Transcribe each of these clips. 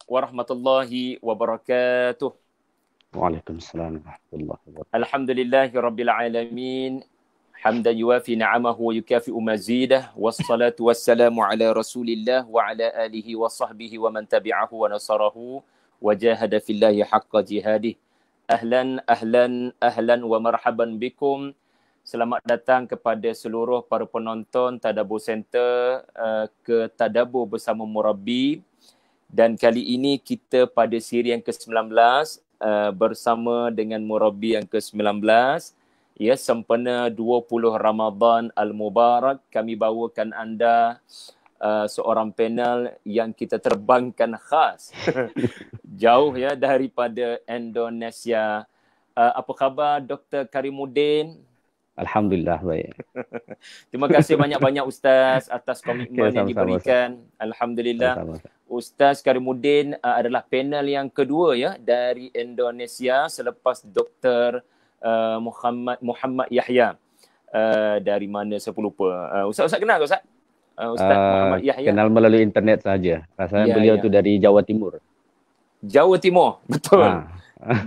warahmatullahi wabarakatuh. Waalaikumsalam warahmatullahi wabarakatuh. Alhamdulillahi rabbil alamin. Hamdan yuwafi ni'amahu wa yukafi'u mazidah. Wassalatu wassalamu ala rasulillah wa ala alihi wa sahbihi wa man tabi'ahu wa nasarahu wa jahada fillahi haqqa jihadih. Ahlan wa marhaban bikum. Selamat datang kepada seluruh para penonton Tadabbur Center ke Tadabbur bersama Murabbi. Dan kali ini kita pada siri yang ke-19 bersama dengan Murabbi yang ke-19. Ya, sempena 20 Ramadan Al-Mubarak, kami bawakan anda seorang panel yang kita terbangkan khas jauh ya daripada Indonesia. Apa khabar Dr. Karimuddin? Alhamdulillah baik. Terima kasih banyak-banyak Ustaz atas komitmen yang diberikan. Alhamdulillah. Ustaz Karimuddin adalah panel yang kedua ya dari Indonesia selepas Dr. Muhammad Yahya. Dari mana saya pun lupa. Ustaz kenal ke Ustaz? Ustaz Muhammad Yahya. Kenal melalui internet saja. Rasanya beliau tu dari Jawa Timur. Jawa Timur, betul.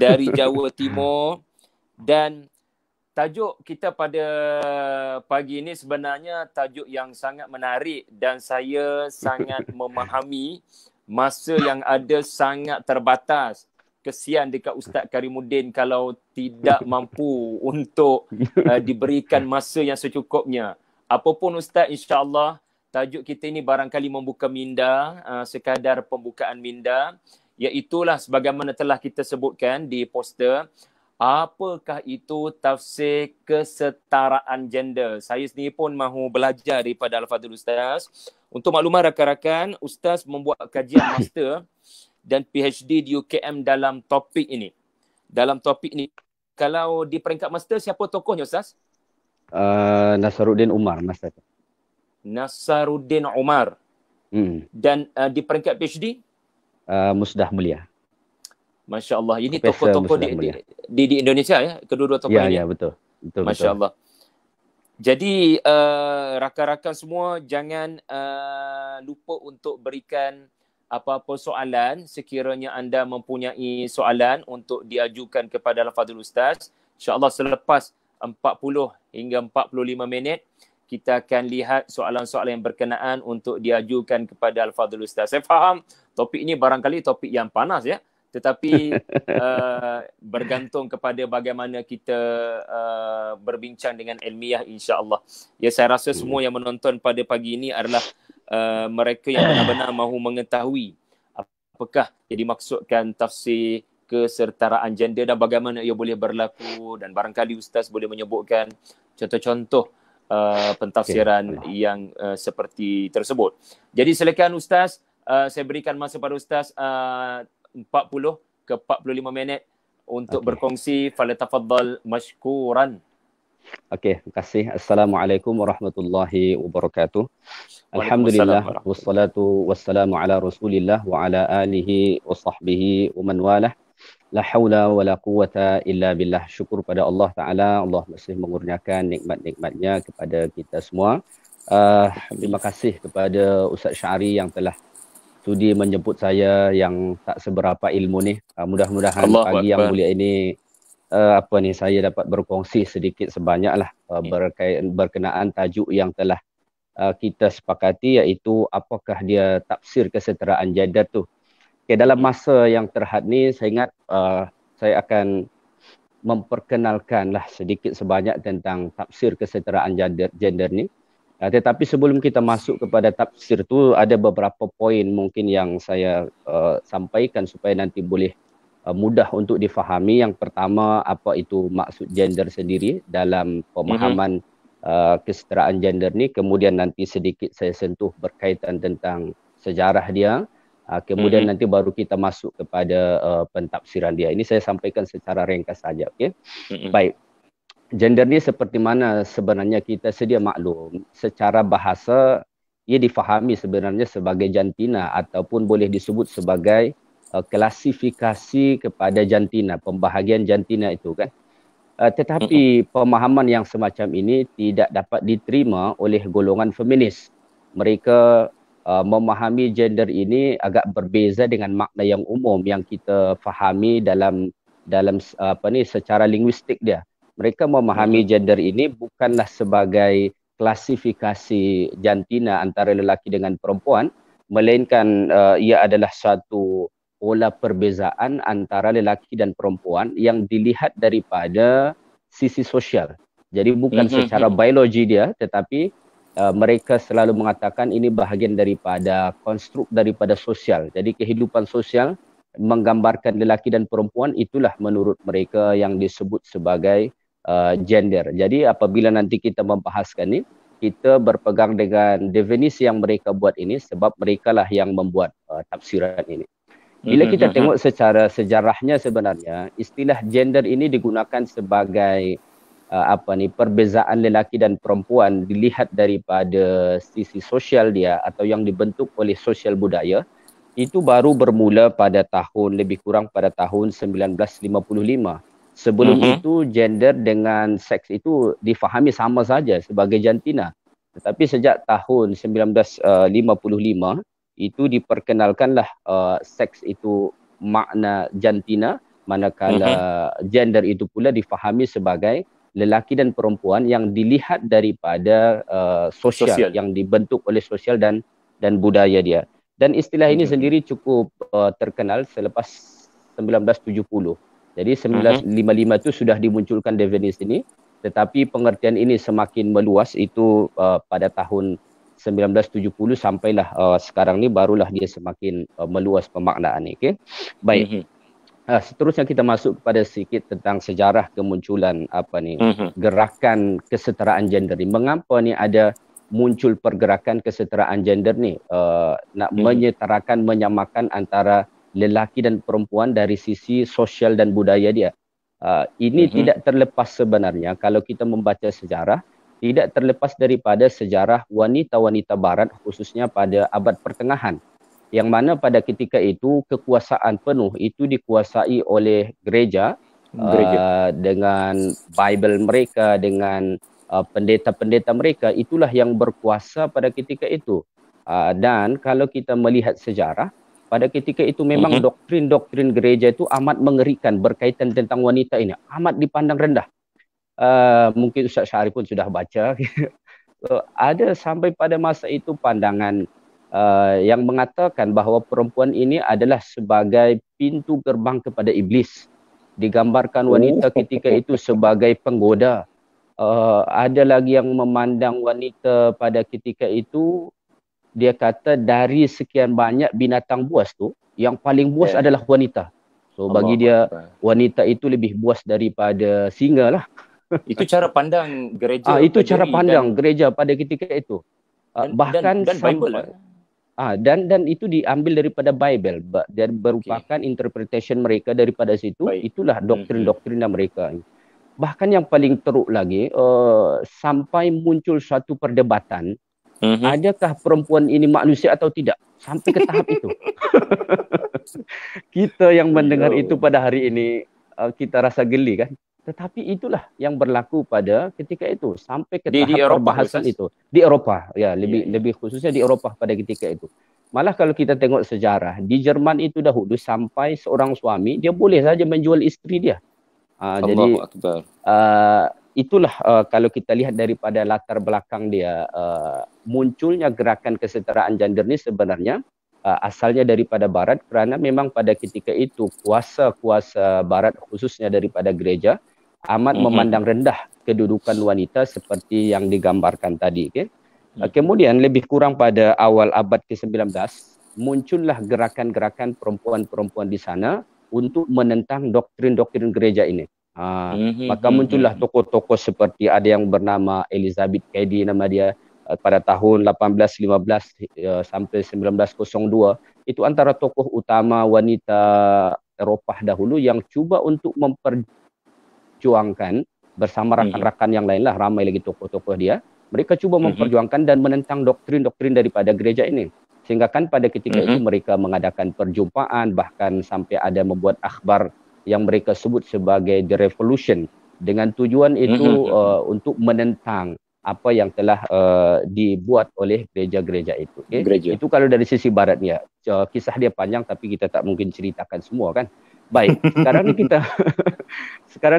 Dari Jawa Timur. Dan tajuk kita pada pagi ini sebenarnya tajuk yang sangat menarik dan saya sangat memahami masa yang ada sangat terbatas. Kesian dekat Ustaz Karimuddin kalau tidak mampu untuk diberikan masa yang secukupnya. Apapun Ustaz, insya-Allah tajuk kita ini barangkali membuka minda, sekadar pembukaan minda, iaitulah sebagaimana telah kita sebutkan di poster. Apakah itu tafsir kesetaraan gender? Saya sendiri pun mahu belajar daripada Al-Fadhil Ustaz. Untuk makluman rakan-rakan, Ustaz membuat kajian master dan PhD di UKM dalam topik ini. Kalau di peringkat master, siapa tokohnya Ustaz? Nasaruddin Umar, Master. Nasaruddin Umar. Dan di peringkat PhD? Musdah Mulia. Masya Allah. Ini tokoh-tokoh di Indonesia ya? Kedua-dua tokoh ini? Ya, betul. Masya Allah. Jadi rakan-rakan semua jangan lupa untuk berikan apa-apa soalan. Sekiranya anda mempunyai soalan untuk diajukan kepada Al-Fadhil Ustaz. InsyaAllah selepas 40 hingga 45 minit, kita akan lihat soalan-soalan yang berkenaan untuk diajukan kepada Al-Fadhil Ustaz. Saya faham topik ini barangkali topik yang panas ya. Tetapi bergantung kepada bagaimana kita berbincang dengan ilmiah insya-Allah. Ya, saya rasa semua yang menonton pada pagi ini adalah mereka yang benar-benar mahu mengetahui apakah yang dimaksudkan tafsir kesetaraan gender dan bagaimana ia boleh berlaku, dan barangkali Ustaz boleh menyebutkan contoh-contoh pentafsiran yang seperti tersebut. Jadi silakan Ustaz, saya berikan masa pada Ustaz 40 ke 45 minit untuk berkongsi. Falyatafaddal mashkuran. Okey, terima kasih. Assalamualaikum warahmatullahi wabarakatuh. Alhamdulillah wassalatu wassalamu ala Rasulillah wa ala alihi wa sahbihi wa man walah. La haula wa la quwata illa billah. Syukur pada Allah Taala. Allah masih mengurniakan nikmat-nikmatnya kepada kita semua. Terima kasih kepada Ustaz Syari yang telah sudi menjemput saya yang tak seberapa ilmu ni. Mudah-mudahan pagi yang mulia ini saya dapat berkongsi sedikit sebanyaklah berkenaan tajuk yang telah kita sepakati, iaitu apakah dia tafsir kesetaraan gender tu. Okay, dalam masa yang terhad ni saya ingat saya akan memperkenalkanlah sedikit sebanyak tentang tafsir kesetaraan gender ni. Tetapi sebelum kita masuk kepada tafsir tu, ada beberapa poin mungkin yang saya sampaikan supaya nanti boleh mudah untuk difahami. Yang pertama, apa itu maksud gender sendiri dalam pemahaman kesetaraan gender ni. Kemudian nanti sedikit saya sentuh berkaitan tentang sejarah dia. Kemudian nanti baru kita masuk kepada pentafsiran dia. Ini saya sampaikan secara ringkas saja. Okay? Baik. Gender ni seperti mana sebenarnya kita sedia maklum, secara bahasa ia difahami sebenarnya sebagai jantina ataupun boleh disebut sebagai klasifikasi kepada jantina, pembahagian jantina itu kan. Tetapi pemahaman yang semacam ini tidak dapat diterima oleh golongan feminis. Mereka memahami gender ini agak berbeza dengan makna yang umum yang kita fahami dalam secara linguistik dia. Mereka memahami gender ini bukanlah sebagai klasifikasi jantina antara lelaki dengan perempuan, melainkan ia adalah satu pola perbezaan antara lelaki dan perempuan yang dilihat daripada sisi sosial. Jadi bukan secara biologi dia, tetapi mereka selalu mengatakan ini bahagian daripada konstruk daripada sosial. Jadi kehidupan sosial menggambarkan lelaki dan perempuan, itulah menurut mereka yang disebut sebagai gender. Jadi apabila nanti kita membahaskan ini, kita berpegang dengan definisi yang mereka buat ini sebab mereka lah yang membuat tafsiran ini. Bila kita tengok secara sejarahnya sebenarnya, istilah gender ini digunakan sebagai perbezaan lelaki dan perempuan dilihat daripada sisi sosial dia atau yang dibentuk oleh sosial budaya, itu baru bermula pada tahun lebih kurang pada tahun 1955. Sebelum itu gender dengan seks itu difahami sama saja sebagai jantina. Tetapi sejak tahun 1955 itu diperkenalkanlah seks itu makna jantina, manakala gender itu pula difahami sebagai lelaki dan perempuan yang dilihat daripada sosial yang dibentuk oleh sosial dan budaya dia. Dan istilah ini sendiri cukup terkenal selepas 1970. Jadi 1955 itu sudah dimunculkan definisi ini, tetapi pengertian ini semakin meluas itu pada tahun 1970 sampailah sekarang ni barulah dia semakin meluas pemaknaan ni. Okey. Baik. Seterusnya kita masuk kepada sedikit tentang sejarah kemunculan gerakan kesetaraan gender ni. Mengapa ni ada muncul pergerakan kesetaraan gender ni? Nak menyetarakan, menyamakan antara lelaki dan perempuan dari sisi sosial dan budaya dia. Ini tidak terlepas sebenarnya kalau kita membaca sejarah, tidak terlepas daripada sejarah wanita-wanita barat khususnya pada abad pertengahan, yang mana pada ketika itu kekuasaan penuh itu dikuasai oleh gereja. Dengan Bible mereka, dengan pendeta-pendeta mereka, itulah yang berkuasa pada ketika itu. Dan kalau kita melihat sejarah, pada ketika itu memang doktrin-doktrin gereja itu amat mengerikan berkaitan tentang wanita ini, amat dipandang rendah. Mungkin Ustaz Syarif pun sudah baca. Ada sampai pada masa itu pandangan yang mengatakan bahawa perempuan ini adalah sebagai pintu gerbang kepada iblis. Digambarkan wanita ketika itu sebagai penggoda. Ada lagi yang memandang wanita pada ketika itu, dia kata dari sekian banyak binatang buas tu, yang paling buas adalah wanita. So bagi dia wanita itu lebih buas daripada singa lah. Itu cara pandang gereja. Itu cara pandang gereja pada ketika itu. Bahkan dan Bible. Dan itu diambil daripada Bible dan merupakan interpretation mereka daripada situ. Itulah doktrin-doktrin mereka. Bahkan yang paling teruk lagi, sampai muncul suatu perdebatan, adakah perempuan ini manusia atau tidak? Sampai ke tahap itu. Kita yang mendengar itu pada hari ini, kita rasa geli kan? Tetapi itulah yang berlaku pada ketika itu sampai ke tahap perbahasan itu di Eropah, ya, lebih khususnya di Eropah pada ketika itu. Malah kalau kita tengok sejarah di Jerman itu dahulu, sampai seorang suami dia boleh saja menjual isteri dia. Jadi itulah kalau kita lihat daripada latar belakang dia, munculnya gerakan kesetaraan gender ni sebenarnya asalnya daripada barat, kerana memang pada ketika itu kuasa-kuasa barat khususnya daripada gereja amat memandang rendah kedudukan wanita seperti yang digambarkan tadi. Kemudian lebih kurang pada awal abad ke-19 muncullah gerakan-gerakan perempuan-perempuan di sana untuk menentang doktrin-doktrin gereja ini. Maka muncullah tokoh-tokoh seperti ada yang bernama Elizabeth Cady, nama dia, pada tahun 1815 sampai 1902. Itu antara tokoh utama wanita Eropah dahulu yang cuba untuk memperjuangkan bersama rakan-rakan yang lain lah, ramai lagi tokoh-tokoh dia. Mereka cuba memperjuangkan dan menentang doktrin-doktrin daripada gereja ini. Sehingga kan pada ketika itu mereka mengadakan perjumpaan, bahkan sampai ada membuat akhbar yang mereka sebut sebagai The Revolution, dengan tujuan itu untuk menentang apa yang telah dibuat oleh gereja-gereja itu. Okay? Gereja. Itu kalau dari sisi baratnya. Kisah dia panjang tapi kita tak mungkin ceritakan semua kan. Baik, sekarang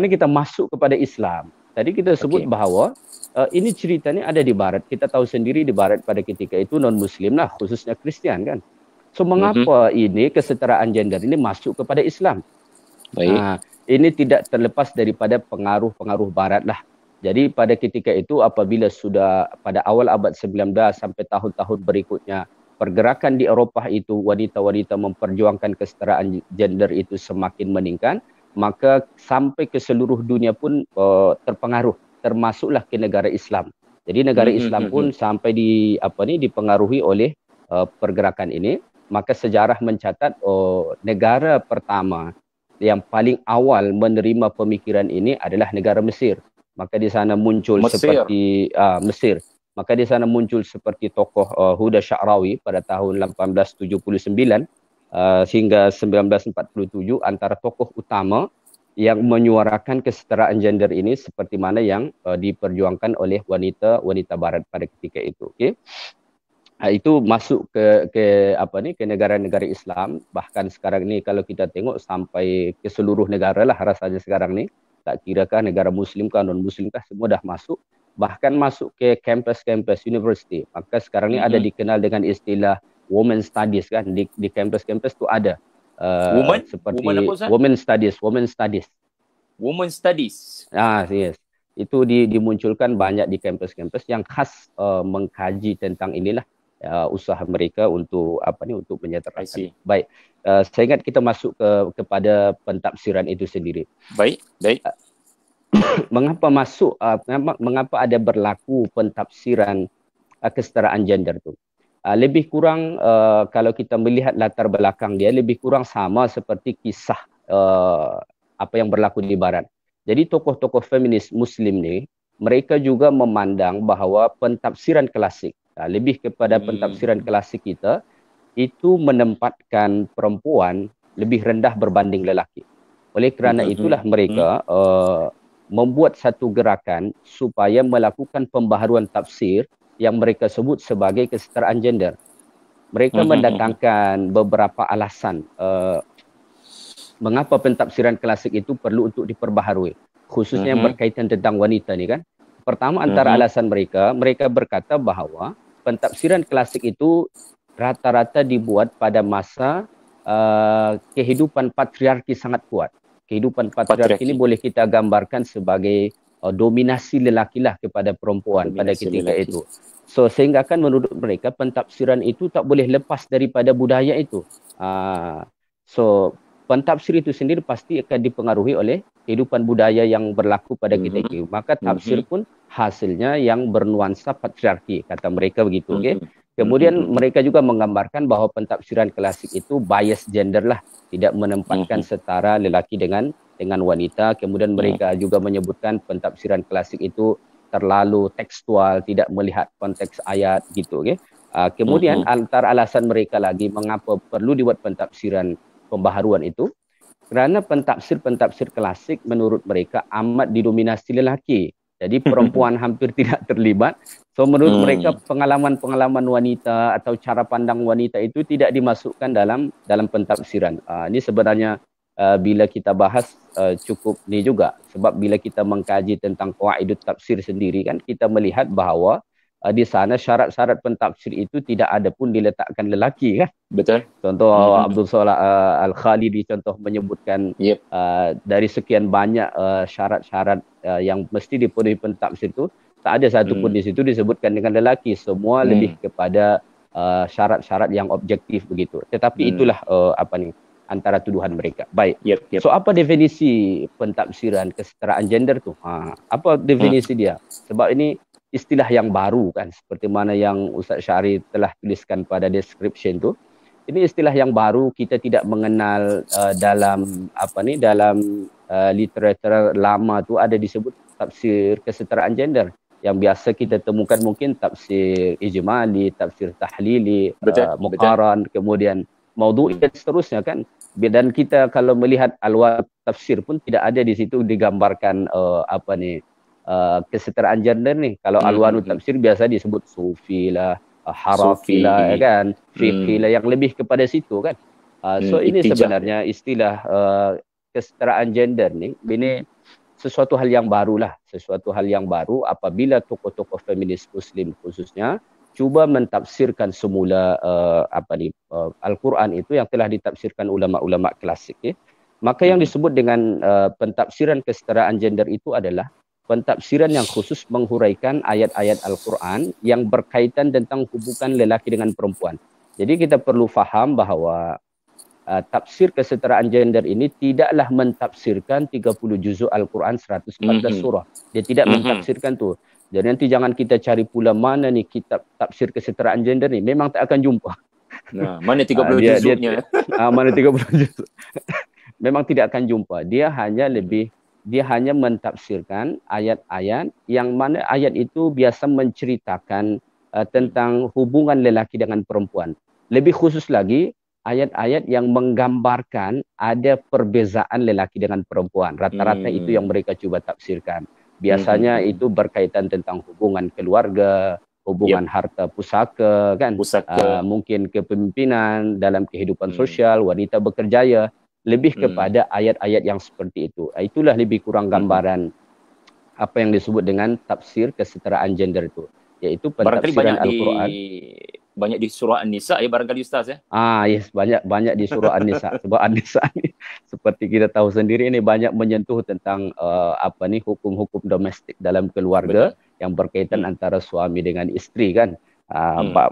ni kita masuk kepada Islam. Tadi kita sebut bahawa ini ceritanya ada di barat. Kita tahu sendiri di barat pada ketika itu non-Muslim lah, khususnya Kristian kan. So mengapa ini kesetaraan gender ini masuk kepada Islam? Baik. Ini tidak terlepas daripada pengaruh-pengaruh barat lah. Jadi pada ketika itu apabila sudah pada awal abad 19 sampai tahun-tahun berikutnya pergerakan di Eropah itu wanita-wanita memperjuangkan kesetaraan gender itu semakin meningkat, maka sampai ke seluruh dunia pun terpengaruh, termasuklah ke negara Islam. Jadi negara Islam pun sampai dipengaruhi oleh pergerakan ini. Maka sejarah mencatat negara pertama yang paling awal menerima pemikiran ini adalah negara Mesir. Maka di sana muncul seperti Mesir. Maka di sana muncul seperti tokoh Huda Sya'rawi pada tahun 1879 hingga 1947, antara tokoh utama yang menyuarakan kesetaraan gender ini seperti mana yang diperjuangkan oleh wanita barat pada ketika itu. Okay? Itu masuk ke negara-negara Islam. Bahkan sekarang ni kalau kita tengok sampai ke seluruh negara lah rasanya sekarang ni, tak kirakah negara Muslim kah non Muslim kah, semua dah masuk, bahkan masuk ke kampus-kampus universiti. Maka sekarang ni ada dikenal dengan istilah women studies kan, di kampus-kampus tu ada seperti women studies. Yes, itu dimunculkan banyak di kampus-kampus yang khas mengkaji tentang inilah usaha mereka untuk untuk menyetarakan. Baik, saya ingat kita masuk kepada pentafsiran itu sendiri. Baik. Mengapa ada berlaku pentafsiran kesetaraan gender tu? Lebih kurang kalau kita melihat latar belakang dia lebih kurang sama seperti kisah apa yang berlaku di barat. Jadi tokoh-tokoh feminis Muslim ni mereka juga memandang bahawa pentafsiran klasik, lebih kepada pentafsiran klasik kita, itu menempatkan perempuan lebih rendah berbanding lelaki. Oleh kerana itulah mereka membuat satu gerakan supaya melakukan pembaharuan tafsir yang mereka sebut sebagai kesetaraan gender. Mereka mendatangkan beberapa alasan mengapa pentafsiran klasik itu perlu untuk diperbaharui, khususnya yang berkaitan tentang wanita ni kan. Pertama, antara alasan mereka berkata bahawa pentafsiran klasik itu rata-rata dibuat pada masa kehidupan patriarki sangat kuat. Kehidupan patriarki ini boleh kita gambarkan sebagai dominasi lelaki lah kepada perempuan pada ketika itu. So sehingga kan menurut mereka pentafsiran itu tak boleh lepas daripada budaya itu. So pentafsir itu sendiri pasti akan dipengaruhi oleh kehidupan budaya yang berlaku pada ketika itu. Maka tafsir pun hasilnya yang bernuansa patriarki, kata mereka begitu. Okay? Kemudian mereka juga menggambarkan bahawa pentafsiran klasik itu bias gender lah, tidak menempatkan setara lelaki dengan wanita. Kemudian mereka juga menyebutkan pentafsiran klasik itu terlalu tekstual, tidak melihat konteks ayat gitu. Okay? Kemudian antara alasan mereka lagi mengapa perlu dibuat pentafsiran pembaharuan itu, kerana pentafsir klasik menurut mereka amat didominasi lelaki. Jadi perempuan hampir tidak terlibat. So menurut mereka pengalaman-pengalaman wanita atau cara pandang wanita itu tidak dimasukkan dalam pentafsiran. Ini sebenarnya bila kita bahas cukup ni juga, sebab bila kita mengkaji tentang qawaidut tafsir sendiri kan, kita melihat bahawa di sana syarat-syarat pentafsir itu tidak ada pun diletakkan lelaki kan. Betul. Contoh Abdul Salah Al-Khalidi contoh menyebutkan dari sekian banyak syarat-syarat yang mesti dipenuhi pentafsir itu, tak ada satu pun di situ disebutkan dengan lelaki. Semua lebih kepada syarat-syarat yang objektif begitu. Tetapi itulah antara tuduhan mereka. Baik. So apa definisi pentafsiran kesetaraan gender tu? Apa definisi dia? Sebab ini istilah yang baru kan, seperti mana yang Ustaz Syahri telah tuliskan pada description tu. Ini istilah yang baru, kita tidak mengenal dalam literatur lama tu ada disebut tafsir kesetaraan gender. Yang biasa kita temukan mungkin tafsir ijmali, tafsir tahlili, muqaran, kemudian maudhu'i dan seterusnya kan. Dan kita kalau melihat alwar tafsir pun tidak ada di situ digambarkan kesetaraan gender ni. Kalau alwanu tafsir biasa disebut sufi lah, harafi lah, kan, fiqhi lah, yang lebih kepada situ kan. So ini sebenarnya istilah kesetaraan gender ni, ini sesuatu hal yang barulah, sesuatu hal yang baru apabila tokoh-tokoh feminis Muslim khususnya cuba mentafsirkan semula Al-Quran itu yang telah ditafsirkan ulama-ulama klasik. Maka yang disebut dengan pentafsiran kesetaraan gender itu adalah pentafsiran yang khusus menghuraikan ayat-ayat Al-Quran yang berkaitan tentang hubungan lelaki dengan perempuan. Jadi kita perlu faham bahawa tafsir kesetaraan gender ini tidaklah mentafsirkan 30 juzuk Al-Quran 114 surah. Dia tidak mentafsirkan tu. Jadi nanti jangan kita cari pula mana ni kitab tafsir kesetaraan gender ni. Memang tak akan jumpa. Nah, mana 30 juzuknya? Mana 30 juzuk. Memang tidak akan jumpa. Dia hanya mentafsirkan ayat-ayat yang mana ayat itu biasa menceritakan tentang hubungan lelaki dengan perempuan. Lebih khusus lagi, ayat-ayat yang menggambarkan ada perbezaan lelaki dengan perempuan. Rata-rata itu yang mereka cuba tafsirkan. Biasanya itu berkaitan tentang hubungan keluarga, hubungan harta pusaka, kan? Mungkin kepemimpinan dalam kehidupan sosial, wanita berkerjaya. Lebih kepada ayat-ayat yang seperti itu. Itulah lebih kurang gambaran apa yang disebut dengan tafsir kesetaraan gender itu. Iaitu pentafsiran Al-Quran. Banyak di surah An-Nisa barangkali Ustaz ya? Yes, banyak di surah An-Nisa. Sebab An-Nisa ni seperti kita tahu sendiri ini banyak menyentuh tentang hukum-hukum domestik dalam keluarga yang berkaitan antara suami dengan isteri, kan.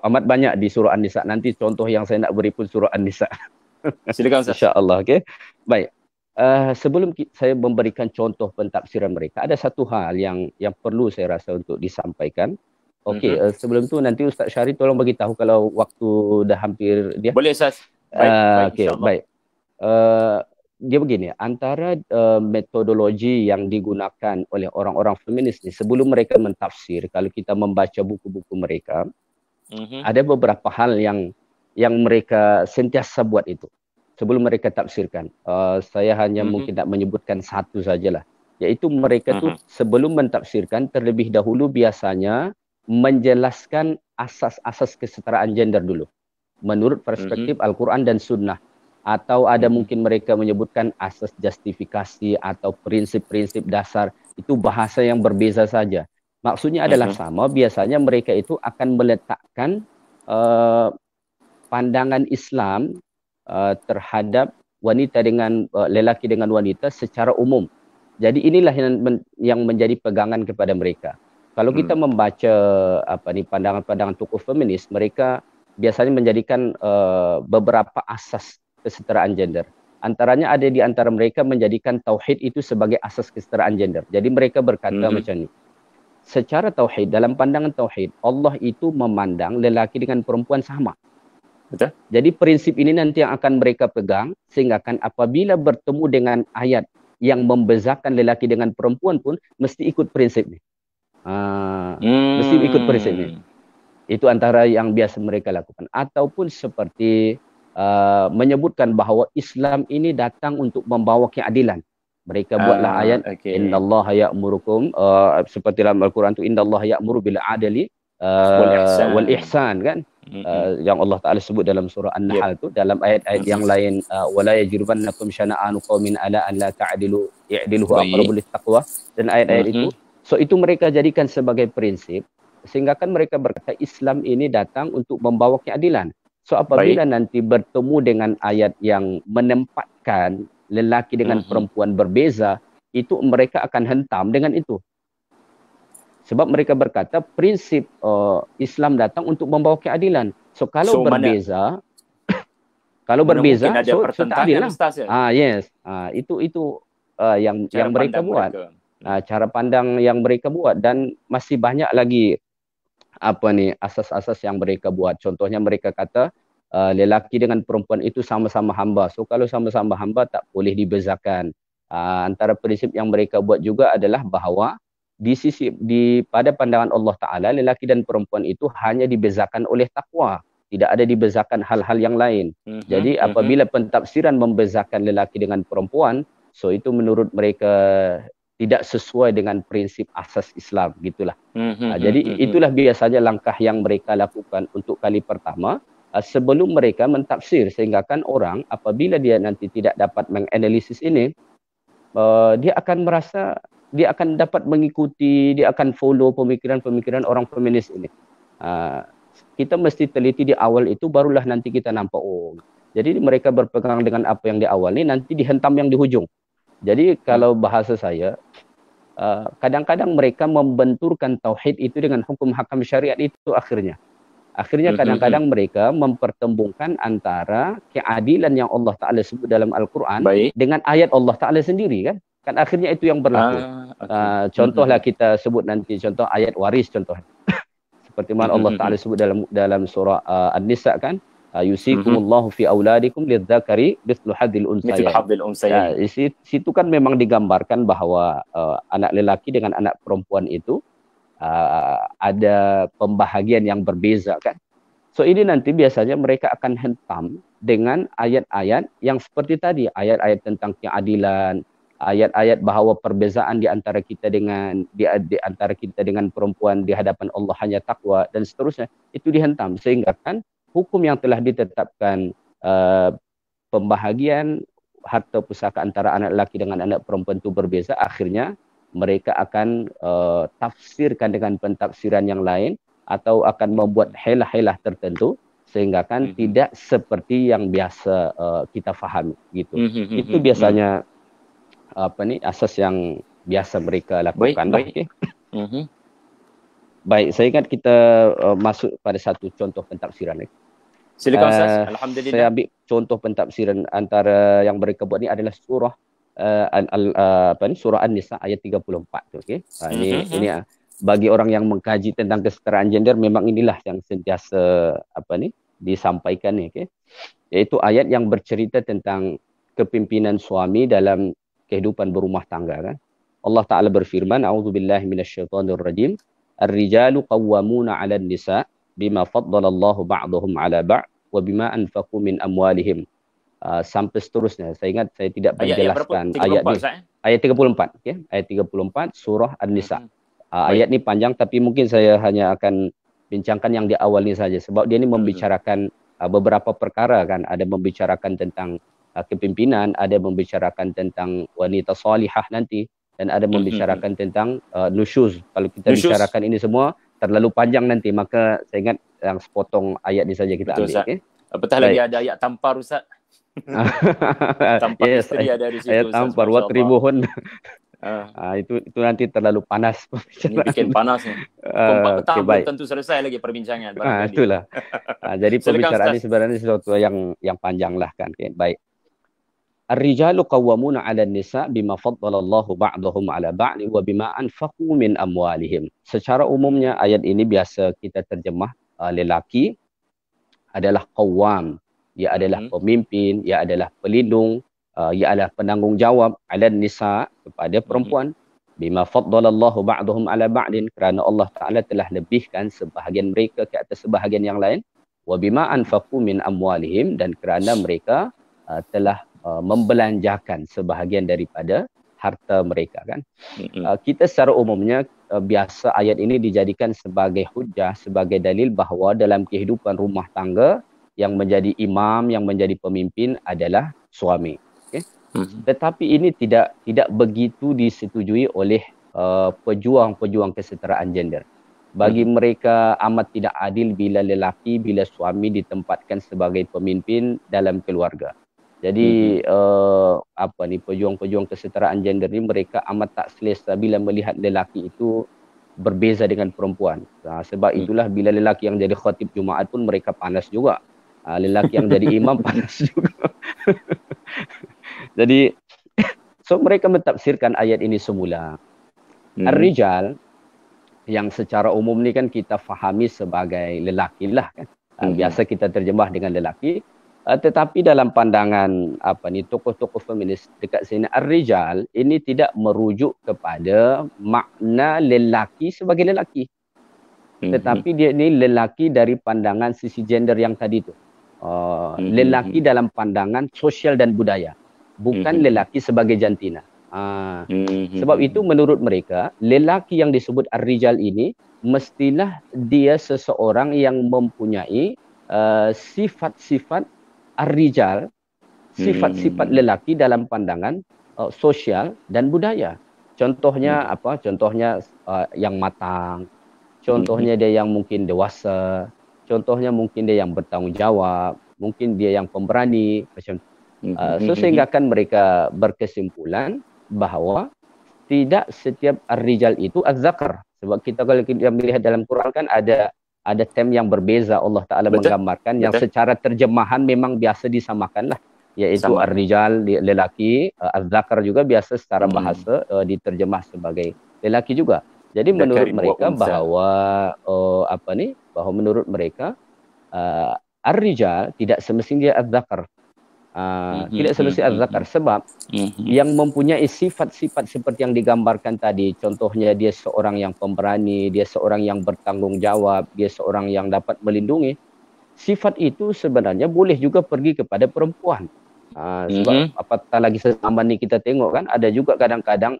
Amat banyak di surah An-Nisa. Nanti contoh yang saya nak beri pun surah An-Nisa. Silakan Ustaz. Insya-Allah, okey. Baik. Sebelum saya memberikan contoh pentafsiran mereka, ada satu hal yang perlu saya rasa untuk disampaikan. Okey, sebelum tu nanti Ustaz Syahri tolong bagi tahu kalau waktu dah hampir dia. Boleh Ustaz. Baik, okey, baik. Dia begini, antara metodologi yang digunakan oleh orang-orang feminis ni sebelum mereka mentafsir, kalau kita membaca buku-buku mereka, ada beberapa hal yang mereka sentiasa buat itu sebelum mereka tafsirkan. Saya hanya mungkin tak menyebutkan satu sajalah, iaitu mereka tu sebelum mentafsirkan terlebih dahulu biasanya menjelaskan asas-asas kesetaraan gender dulu menurut perspektif Al-Quran dan Sunnah, atau ada mungkin mereka menyebutkan asas justifikasi atau prinsip-prinsip dasar. Itu bahasa yang berbeza saja, maksudnya adalah sama. Biasanya mereka itu akan meletakkan pandangan Islam terhadap wanita dengan lelaki dengan wanita secara umum. Jadi inilah yang menjadi pegangan kepada mereka. Kalau kita membaca pandangan-pandangan tokoh feminis, mereka biasanya menjadikan beberapa asas kesetaraan gender. Antaranya ada di antara mereka menjadikan tauhid itu sebagai asas kesetaraan gender. Jadi mereka berkata macam ni. Secara tauhid, dalam pandangan tauhid, Allah itu memandang lelaki dengan perempuan sama. Betul. Jadi prinsip ini nanti yang akan mereka pegang, sehingga kan apabila bertemu dengan ayat yang membezakan lelaki dengan perempuan pun mesti ikut prinsip ni. Mesti ikut prinsip ni. Itu antara yang biasa mereka lakukan. Ataupun seperti menyebutkan bahawa Islam ini datang untuk membawa keadilan. Mereka buatlah ayat innallaha ya'murukum, seperti dalam Al-Quran tu, innallaha ya'muru bil adli wal ihsan, kan. Yang Allah Ta'ala sebut dalam surah An-Nahl tu, dalam ayat-ayat yang lain, wala yajrimannakum syana'anu qaumin ala an la ta'dilu i'dilu aqrabu littaqwa, dan ayat-ayat itu. So itu mereka jadikan sebagai prinsip, sehingga kan mereka berkata Islam ini datang untuk membawa keadilan. So apabila nanti bertemu dengan ayat yang menempatkan lelaki dengan perempuan berbeza, itu mereka akan hentam dengan itu. Sebab mereka berkata prinsip Islam datang untuk membawa keadilan. So kalau berbeza, kalau berbeza, so tak adil lah. Yes. Itu yang mereka buat. Cara pandang yang mereka buat, dan masih banyak lagi asas-asas yang mereka buat. Contohnya mereka kata lelaki dengan perempuan itu sama-sama hamba. So kalau sama-sama hamba tak boleh dibezakan. Antara prinsip yang mereka buat juga adalah bahawa pada pandangan Allah Ta'ala, lelaki dan perempuan itu hanya dibezakan oleh takwa, tidak ada dibezakan hal-hal yang lain. Jadi apabila pentafsiran membezakan lelaki dengan perempuan, so itu menurut mereka tidak sesuai dengan prinsip asas Islam, gitulah. Jadi itulah biasanya langkah yang mereka lakukan untuk kali pertama sebelum mereka mentafsir, sehingga kan orang apabila dia nanti tidak dapat menganalisis ini, dia akan merasa dia akan dapat mengikuti, dia akan follow pemikiran-pemikiran orang feminis ini. Kita mesti teliti di awal itu, barulah nanti kita nampak, oh, jadi mereka berpegang dengan apa yang di awal ini, nanti dihentam yang di hujung. Jadi kalau bahasa saya, kadang-kadang mereka membenturkan tauhid itu dengan hukum hakam syariat itu akhirnya. Akhirnya kadang-kadang mereka mempertembungkan antara keadilan yang Allah Ta'ala sebut dalam Al-Quran dengan ayat Allah Ta'ala sendiri, kan? Kan akhirnya itu yang berlaku. Contohlah kita sebut nanti, contoh ayat waris contoh. Seperti mana Allah Ta'ala sebut dalam surah An-Nisa, kan? Yusikumullahu fi auladikum lidzakari mithlu hadzil unsayain. Situ kan memang digambarkan bahwa anak lelaki dengan anak perempuan itu ada pembahagian yang berbeza, kan. So ini nanti biasanya mereka akan hentam dengan ayat-ayat yang seperti tadi, ayat-ayat tentang keadilan, ayat-ayat bahawa perbezaan di antara kita dengan antara kita dengan perempuan di hadapan Allah hanya takwa dan seterusnya, itu dihentam, sehingga kan hukum yang telah ditetapkan pembahagian harta pusaka antara anak lelaki dengan anak perempuan itu berbeza, akhirnya mereka akan tafsirkan dengan pentafsiran yang lain atau akan membuat helah-helah tertentu, sehingga kan tidak seperti yang biasa kita fahami, gitu. Itu biasanya asas yang biasa mereka lakukan. Baik. Baik, saya ingat kita masuk pada satu contoh pentafsiran. Silakan Ustaz. Alhamdulillah. Saya ambil contoh pentafsiran antara yang mereka buat ni adalah surah surah An-Nisa ayat 34 tu, okey. Ini bagi orang yang mengkaji tentang kesetaraan gender, memang inilah yang sentiasa disampaikan ni, okey. Iaitu ayat yang bercerita tentang kepimpinan suami dalam kehidupan berumah tangga, kan. Allah Taala berfirman, a'udzubillahi minasyaitonirrajim, ar-rijalu qawwamuna 'alan nisa bima faddalallahu ba'dahum 'ala ba'd wa bima anfaqu min amwalihim. Sampai seterusnya. Saya ingat saya tidak menjelaskan ayat ni. Ayat 34, okey. Ayat 34 surah An-Nisa. Ayat ni panjang, tapi mungkin saya hanya akan bincangkan yang di awal ni saja, sebab dia ni membicarakan beberapa perkara, kan. Ada membicarakan tentang kepimpinan, ada membicarakan tentang wanita salihah nanti, dan ada membicarakan tentang nusyuz. Kalau kita bicarakan ini semua terlalu panjang nanti, maka saya ingat yang sepotong ayat ni saja kita ambil, okey. Apatah lagi ada ayat tampar, Ustaz. Tampar isteri ada di situ, ayat tampar watribuhun. Itu nanti terlalu panas. Ini bikin panas ni. Petang tentu selesai lagi perbincangan. Itulah. Jadi pembicaraan ini sebenarnya sesuatu yang panjang lah, kan. Okay, baik. Ar-rijalu qawwamuna 'alan nisa bima faddalallahu ba'dahum 'ala ba'd wa bima anfaqu min amwalihim. Secara umumnya ayat ini biasa kita terjemah lelaki adalah qawwam, ia adalah pemimpin, ia adalah pelindung, ia adalah penanggungjawab 'alan nisa, kepada perempuan. Bima faddalallahu ba'dahum 'ala ba'din, kerana Allah Taala telah lebihkan sebahagian mereka ke atas sebahagian yang lain. Wa bima anfaqu min amwalihim, dan kerana mereka telah membelanjakan sebahagian daripada harta mereka, kan. Kita secara umumnya biasa ayat ini dijadikan sebagai hujah, sebagai dalil bahawa dalam kehidupan rumah tangga yang menjadi imam, yang menjadi pemimpin adalah suami. Okay? Tetapi ini tidak begitu disetujui oleh pejuang-pejuang kesetaraan gender. Bagi mereka amat tidak adil bila suami ditempatkan sebagai pemimpin dalam keluarga. Jadi pejuang-pejuang kesetaraan gender ni mereka amat tak selesa bila melihat lelaki itu berbeza dengan perempuan. Sebab itulah bila lelaki yang jadi khatib Jumaat pun mereka panas juga. Lelaki yang jadi imam panas juga. Jadi mereka mentafsirkan ayat ini semula. Ar-rijal yang secara umum ni kan kita fahami sebagai lelaki lah, kan. Biasa kita terjemah dengan lelaki. Tetapi dalam pandangan tokoh-tokoh feminis dekat sini, ar-rijal ini tidak merujuk kepada makna lelaki sebagai lelaki. Tetapi dia ini lelaki dari pandangan sisi gender yang tadi tu. Lelaki dalam pandangan sosial dan budaya. Bukan lelaki sebagai jantina. Sebab itu menurut mereka, lelaki yang disebut ar-rijal ini mestilah dia seseorang yang mempunyai sifat-sifat ar-rijal, sifat-sifat lelaki dalam pandangan sosial dan budaya. Contohnya apa? Contohnya yang matang, contohnya dia yang mungkin dewasa, contohnya mungkin dia yang bertanggung jawab, mungkin dia yang pemberani, macam sehingga kan mereka berkesimpulan bahawa tidak setiap ar-rijal itu az-zakar. Sebab kita kalau kita melihat dalam Quran kan ada term yang berbeza Allah Ta'ala menggambarkan yang secara terjemahan memang biasa disamakan lah. Iaitu ar-rijal, lelaki, az-zakar juga biasa secara bahasa diterjemah sebagai lelaki juga. Jadi menurut mereka bahawa bahawa menurut mereka ar-rijal tidak semestinya az-zakar. Tidak semestinya az-zakar sebab yang mempunyai sifat-sifat seperti yang digambarkan tadi, contohnya dia seorang yang pemberani, dia seorang yang bertanggung jawab, dia seorang yang dapat melindungi, sifat itu sebenarnya boleh juga pergi kepada perempuan. Sebab apatah lagi zaman ni kita tengok kan ada juga kadang-kadang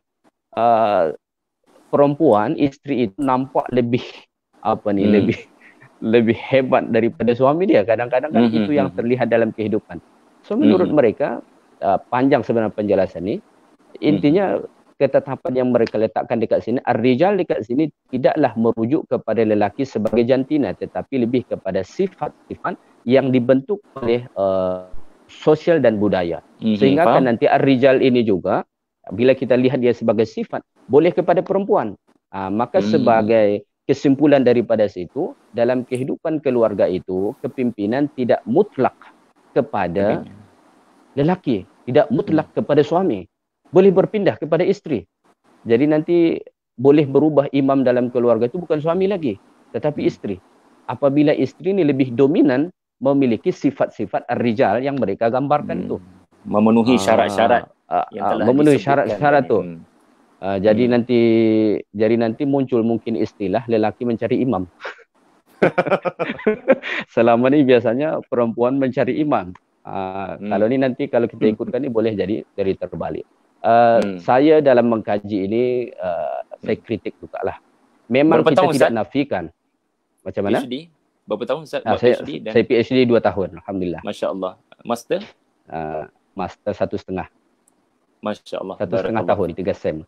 perempuan, isteri itu nampak lebih lebih hebat daripada suami dia. Kadang-kadang kan itu yang terlihat dalam kehidupan. So menurut mereka, panjang sebenarnya penjelasan ni, intinya ketetapan yang mereka letakkan dekat sini, ar-rijal dekat sini tidaklah merujuk kepada lelaki sebagai jantina, tetapi lebih kepada sifat-sifat yang dibentuk oleh sosial dan budaya. Sehingga kan nanti ar-rijal ini juga, bila kita lihat dia sebagai sifat, boleh kepada perempuan. Maka sebagai kesimpulan daripada situ, dalam kehidupan keluarga itu, kepimpinan tidak mutlak kepada lelaki, tidak mutlak kepada suami, boleh berpindah kepada isteri. Jadi nanti boleh berubah imam dalam keluarga itu bukan suami lagi, tetapi isteri. Apabila isteri ini lebih dominan, memiliki sifat-sifat ar-rijal yang mereka gambarkan itu, memenuhi syarat-syarat yang telah memenuhi syarat-syarat tu. Jadi nanti muncul mungkin istilah lelaki mencari imam. Selama ni biasanya perempuan mencari imam. Kalau ni nanti kalau kita ikutkan ni boleh jadi terbalik. Saya dalam mengkaji ini saya kritik juga lah. Memang berapa kita tahun, tidak nafikan. Macam mana? PhD? Berapa tahun Ustaz buat PhD? Saya PhD 2 tahun. Alhamdulillah. Masya Allah. Master? Master 1,5. Masya Allah. 1,5 tahun, 3 sem.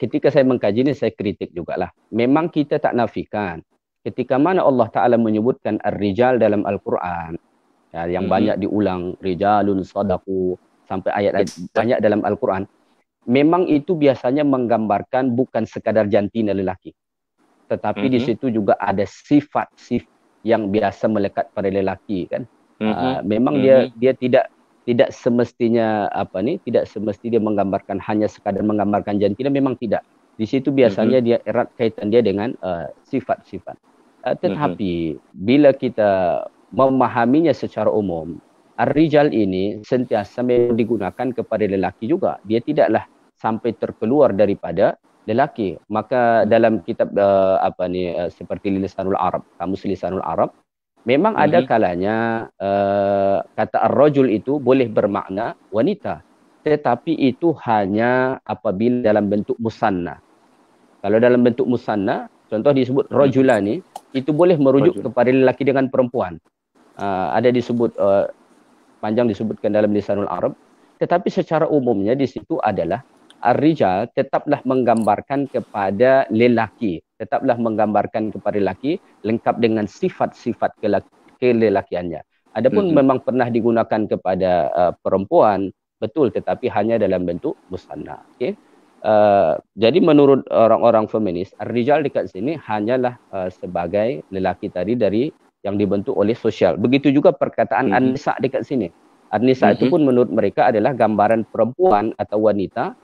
Ketika saya mengkaji ini saya kritik jugalah. Memang kita tak nafikan ketika mana Allah Ta'ala menyebutkan ar-rijal dalam Al-Quran, yang banyak diulang, rijalun sadaqu, sampai ayat-ayat banyak dalam Al-Quran, memang itu biasanya menggambarkan bukan sekadar jantina lelaki, tetapi di situ juga ada sifat-sifat yang biasa melekat pada lelaki kan. Memang dia tidak semestinya tidak semestinya menggambarkan hanya sekadar menggambarkan jantina, memang tidak. Di situ biasanya dia erat kaitan dia dengan sifat-sifat. Tetapi bila kita memahaminya secara umum, ar-rijal ini sentiasa digunakan kepada lelaki juga. Dia tidaklah sampai terkeluar daripada lelaki. Maka dalam kitab seperti Lisanul Arab, Kamus Lisanul Arab, memang ada kalanya kata ar-rajul itu boleh bermakna wanita, tetapi itu hanya apabila dalam bentuk musanna. Kalau dalam bentuk musanna, contoh disebut rajulani, itu boleh merujuk kepada lelaki dengan perempuan. Ada disebut panjang disebutkan dalam Lisanul Arab, tetapi secara umumnya di situ adalah ar-rijal tetaplah menggambarkan kepada lelaki, tetaplah menggambarkan kepada lelaki lengkap dengan sifat-sifat kelelakiannya. Adapun memang pernah digunakan kepada perempuan, betul, tetapi hanya dalam bentuk musanna. Okey. Jadi menurut orang-orang feminis, ar-rijal dekat sini hanyalah sebagai lelaki tadi dari yang dibentuk oleh sosial. Begitu juga perkataan an-nisa dekat sini. An-nisa itu pun menurut mereka adalah gambaran perempuan atau wanita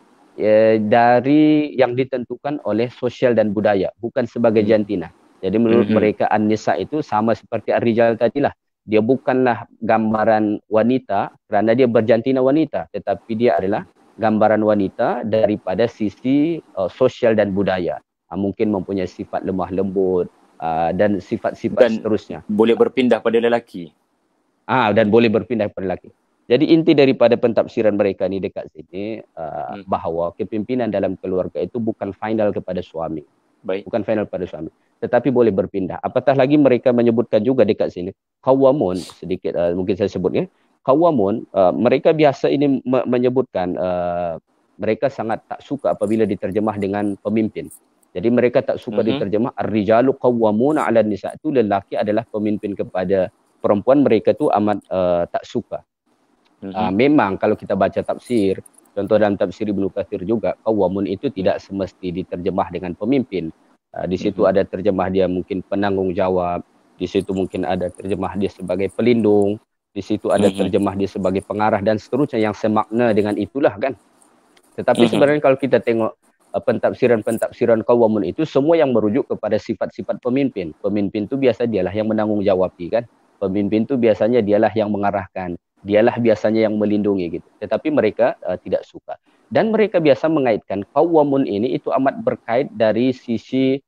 dari yang ditentukan oleh sosial dan budaya, bukan sebagai jantina. Jadi menurut mereka an-nisa itu sama seperti ar-rijal tadilah. Dia bukanlah gambaran wanita kerana dia berjantina wanita, tetapi dia adalah gambaran wanita daripada sisi sosial dan budaya. Mungkin mempunyai sifat lemah lembut dan sifat-sifat seterusnya. Boleh berpindah pada lelaki. Dan boleh berpindah pada lelaki. Jadi inti daripada pentafsiran mereka ni dekat sini bahawa kepimpinan dalam keluarga itu bukan final kepada suami. Baik. Bukan final pada suami, tetapi boleh berpindah. Apatah lagi mereka menyebutkan juga dekat sini qawamun, sedikit mungkin saya sebutnya qawamun, mereka biasa ini menyebutkan mereka sangat tak suka apabila diterjemah dengan pemimpin. Jadi mereka tak suka diterjemah ar-rijalu qawwamuna 'alan nisa, itu lelaki adalah pemimpin kepada perempuan, mereka tu amat tak suka. Memang kalau kita baca tafsir, contoh dalam tafsir Ibnu Katsir juga, qawamun itu tidak semesti diterjemah dengan pemimpin. Di situ ada terjemah dia mungkin penanggung jawab, di situ mungkin ada terjemah dia sebagai pelindung, di situ ada terjemah dia sebagai pengarah dan seterusnya yang semakna dengan itulah kan. Tetapi sebenarnya kalau kita tengok pentafsiran qawamun itu semua yang merujuk kepada sifat-sifat pemimpin. Pemimpin itu biasa dialah yang menanggungjawab kan. Pemimpin itu biasanya dialah yang mengarahkan, dialah biasanya yang melindungi gitu. Tetapi mereka tidak suka. Dan mereka biasa mengaitkan qawamun ini itu amat berkait dari sisi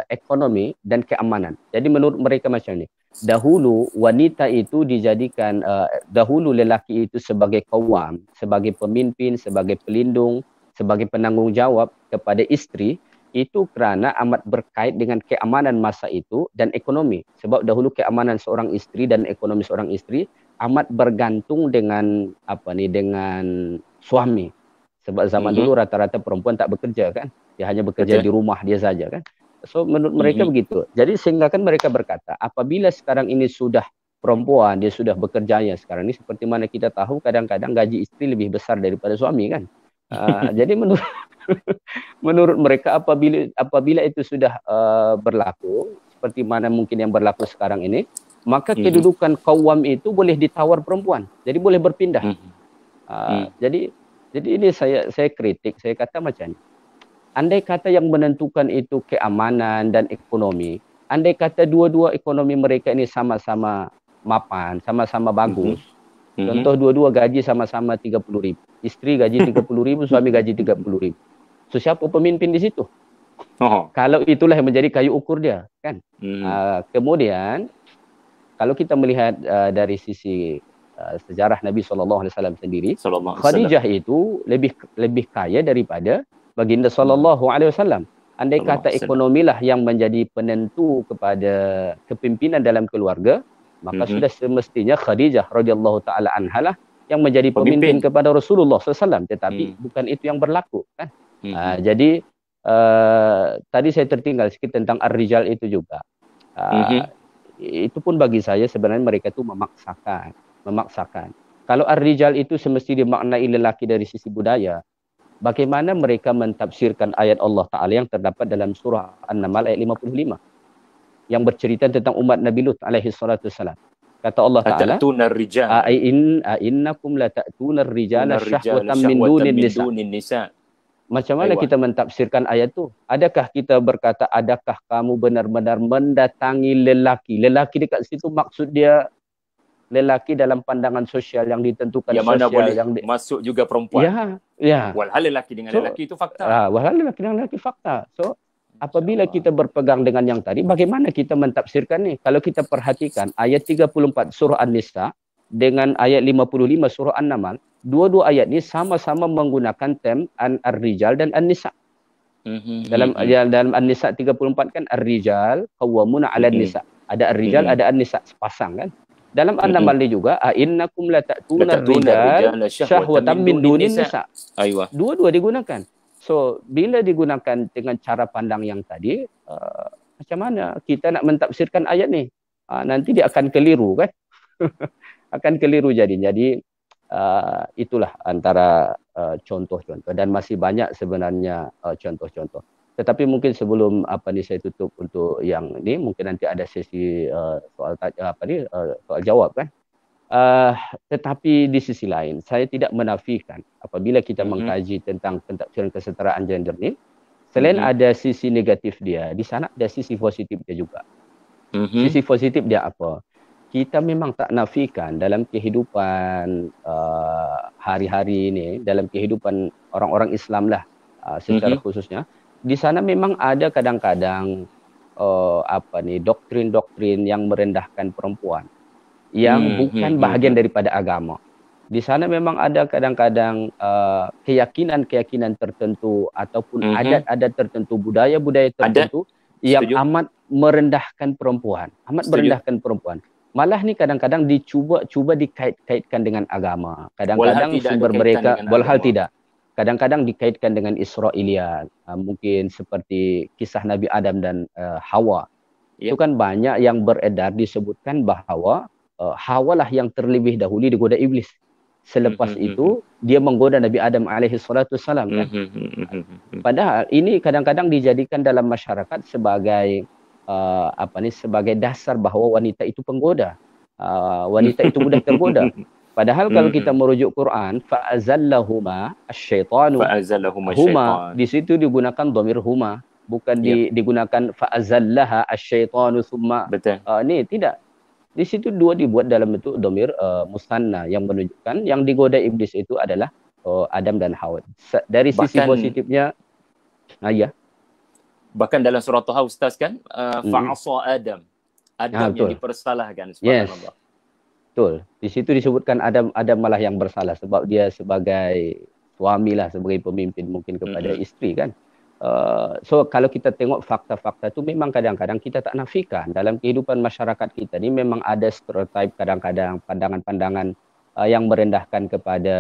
ekonomi dan keamanan. Jadi menurut mereka macam ni. Dahulu wanita itu dijadikan, dahulu lelaki itu sebagai qawam, sebagai pemimpin, sebagai pelindung, sebagai penanggung jawab kepada isteri, itu kerana amat berkait dengan keamanan masa itu dan ekonomi. Sebab dahulu keamanan seorang isteri dan ekonomi seorang isteri amat bergantung dengan dengan suami. Sebab zaman dulu rata-rata perempuan tak bekerja kan. Dia hanya bekerja di rumah dia saja kan. So menurut mereka begitu. Jadi sehingga kan mereka berkata, apabila sekarang ini sudah perempuan, dia sudah bekerja sekarang ini, seperti mana kita tahu kadang-kadang gaji isteri lebih besar daripada suami kan. Jadi menurut mereka apabila itu sudah berlaku seperti mana mungkin yang berlaku sekarang ini, maka kedudukan qawam itu boleh ditawar perempuan. Jadi boleh berpindah. Jadi ini saya kritik, saya kata macam ni. Andai kata yang menentukan itu keamanan dan ekonomi, andai kata dua-dua ekonomi mereka ini sama-sama mapan, sama-sama bagus. Contoh dua-dua gaji sama-sama 30,000. Isteri gaji 30,000, suami gaji 30,000. So siapa pemimpin di situ? Kalau itulah yang menjadi kayu ukur dia, kan? Kemudian kalau kita melihat dari sisi sejarah Nabi SAW sendiri, Khadijah itu lebih kaya daripada baginda SAW. Andai kata ekonomilah yang menjadi penentu kepada kepimpinan dalam keluarga, maka sudah semestinya Khadijah radhiyallahu taala anha lah yang menjadi pemimpin kepada Rasulullah SAW. Tetapi bukan itu yang berlaku kan. Jadi tadi saya tertinggal sedikit tentang ar-rijal itu juga. Itu pun bagi saya sebenarnya mereka itu memaksakan. Kalau ar-rijal itu semesti dimaknai lelaki dari sisi budaya, bagaimana mereka mentafsirkan ayat Allah Ta'ala yang terdapat dalam surah An-Naml ayat 55 yang bercerita tentang umat Nabi Lut alaihi salatu wassalam. Kata Allah Ta'ala, innakum lata'tunar rijala syahwatan min dunin nisa. Macam mana kita mentafsirkan ayat tu? Adakah kita berkata, adakah kamu benar-benar mendatangi lelaki? Lelaki dekat situ maksud dia lelaki dalam pandangan sosial yang ditentukan yang sosial. Yang mana boleh masuk juga perempuan. Ya. Walhal lelaki dengan lelaki itu fakta. Walhal lelaki dengan lelaki fakta. So, apabila kita berpegang dengan yang tadi, bagaimana kita mentafsirkan ni? Kalau kita perhatikan ayat 34 surah An-Nisa dengan ayat 55 surah An-Naml, dua-dua ayat ni sama-sama menggunakan term ar-rijal dan an-nisa. Dalam An-Nisa 34 kan ar-rijal qawwamuna 'alan nisa. Ada ar-rijal, ada an-nisa, sepasang kan. Dalam An-Naml ni juga innakum lata'tuna rijal syahwatan min dunin nisa. Dua-dua digunakan. So, bila digunakan dengan cara pandang yang tadi, macam mana kita nak mentafsirkan ayat ni? Nanti dia akan keliru kan? Akan keliru jadi. Jadi, itulah antara contoh-contoh. Dan masih banyak sebenarnya contoh-contoh. Tetapi mungkin sebelum saya tutup untuk yang ni, mungkin nanti ada sesi soal jawab kan? Tetapi di sisi lain, saya tidak menafikan apabila kita mengkaji tentang pentafsiran kesetaraan gender ni, selain ada sisi negatif dia, di sana ada sisi positif dia juga. Sisi positif dia apa? Kita memang tak nafikan dalam kehidupan hari-hari ini, dalam kehidupan orang-orang Islam lah secara khususnya, di sana memang ada kadang-kadang doktrin-doktrin yang merendahkan perempuan, yang bukan bahagian daripada agama. Di sana memang ada kadang-kadang keyakinan-keyakinan tertentu ataupun adat-adat tertentu, budaya-budaya tertentu yang amat merendahkan perempuan, merendahkan perempuan. Malah ni kadang-kadang dicuba dikait-kaitkan dengan agama. Kadang-kadang sumber mereka walhal tidak. Kadang-kadang dikaitkan dengan Israiliyat, mungkin seperti kisah Nabi Adam dan Hawa. Itu kan banyak yang beredar disebutkan bahawa Hawa lah yang terlebih dahulu digoda iblis. Selepas itu dia menggoda Nabi Adam alaihi salatu wassalam kan. Padahal ini kadang-kadang dijadikan dalam masyarakat sebagai sebagai dasar bahawa wanita itu penggoda. Wanita itu mudah tergoda. Padahal kalau kita merujuk Quran, fa'azallahuma asyaitanu. Huma di situ digunakan dhamir huma, bukan digunakan fa'azallaha asyaitanu thumma. Ni tidak. Di situ dua dibuat dalam bentuk dhamir musanna yang menunjukkan yang digoda iblis itu adalah Adam dan Hawa. Dari sisi positifnya, ya. Bahkan dalam surah Taha Ustaz kan, fa'asa Adam. Adam yang dipersalahkan. Subhanallah. Betul. Di situ disebutkan Adam malah yang bersalah sebab dia sebagai suami lah, sebagai pemimpin mungkin kepada isteri kan. So kalau kita tengok fakta-fakta itu memang kadang-kadang kita tak nafikan dalam kehidupan masyarakat kita ni memang ada stereotip kadang-kadang pandangan-pandangan yang merendahkan kepada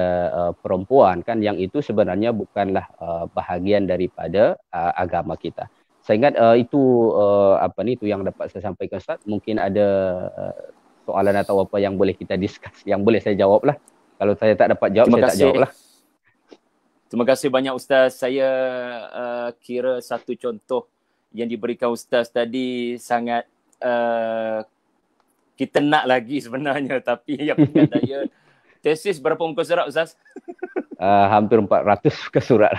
perempuan kan, yang itu sebenarnya bukanlah bahagian daripada agama kita. Saya ingat itu itu yang dapat saya sampaikan Ustaz. Mungkin ada soalan atau apa yang boleh kita discuss, yang boleh saya jawab lah. Kalau saya tak dapat jawab, saya tak jawab lah. Terima kasih banyak Ustaz. Saya kira satu contoh yang diberikan Ustaz tadi sangat kita nak lagi sebenarnya, tapi yang penting daya. Tesis berapa muka surat Ustaz? Hampir 400 muka surat.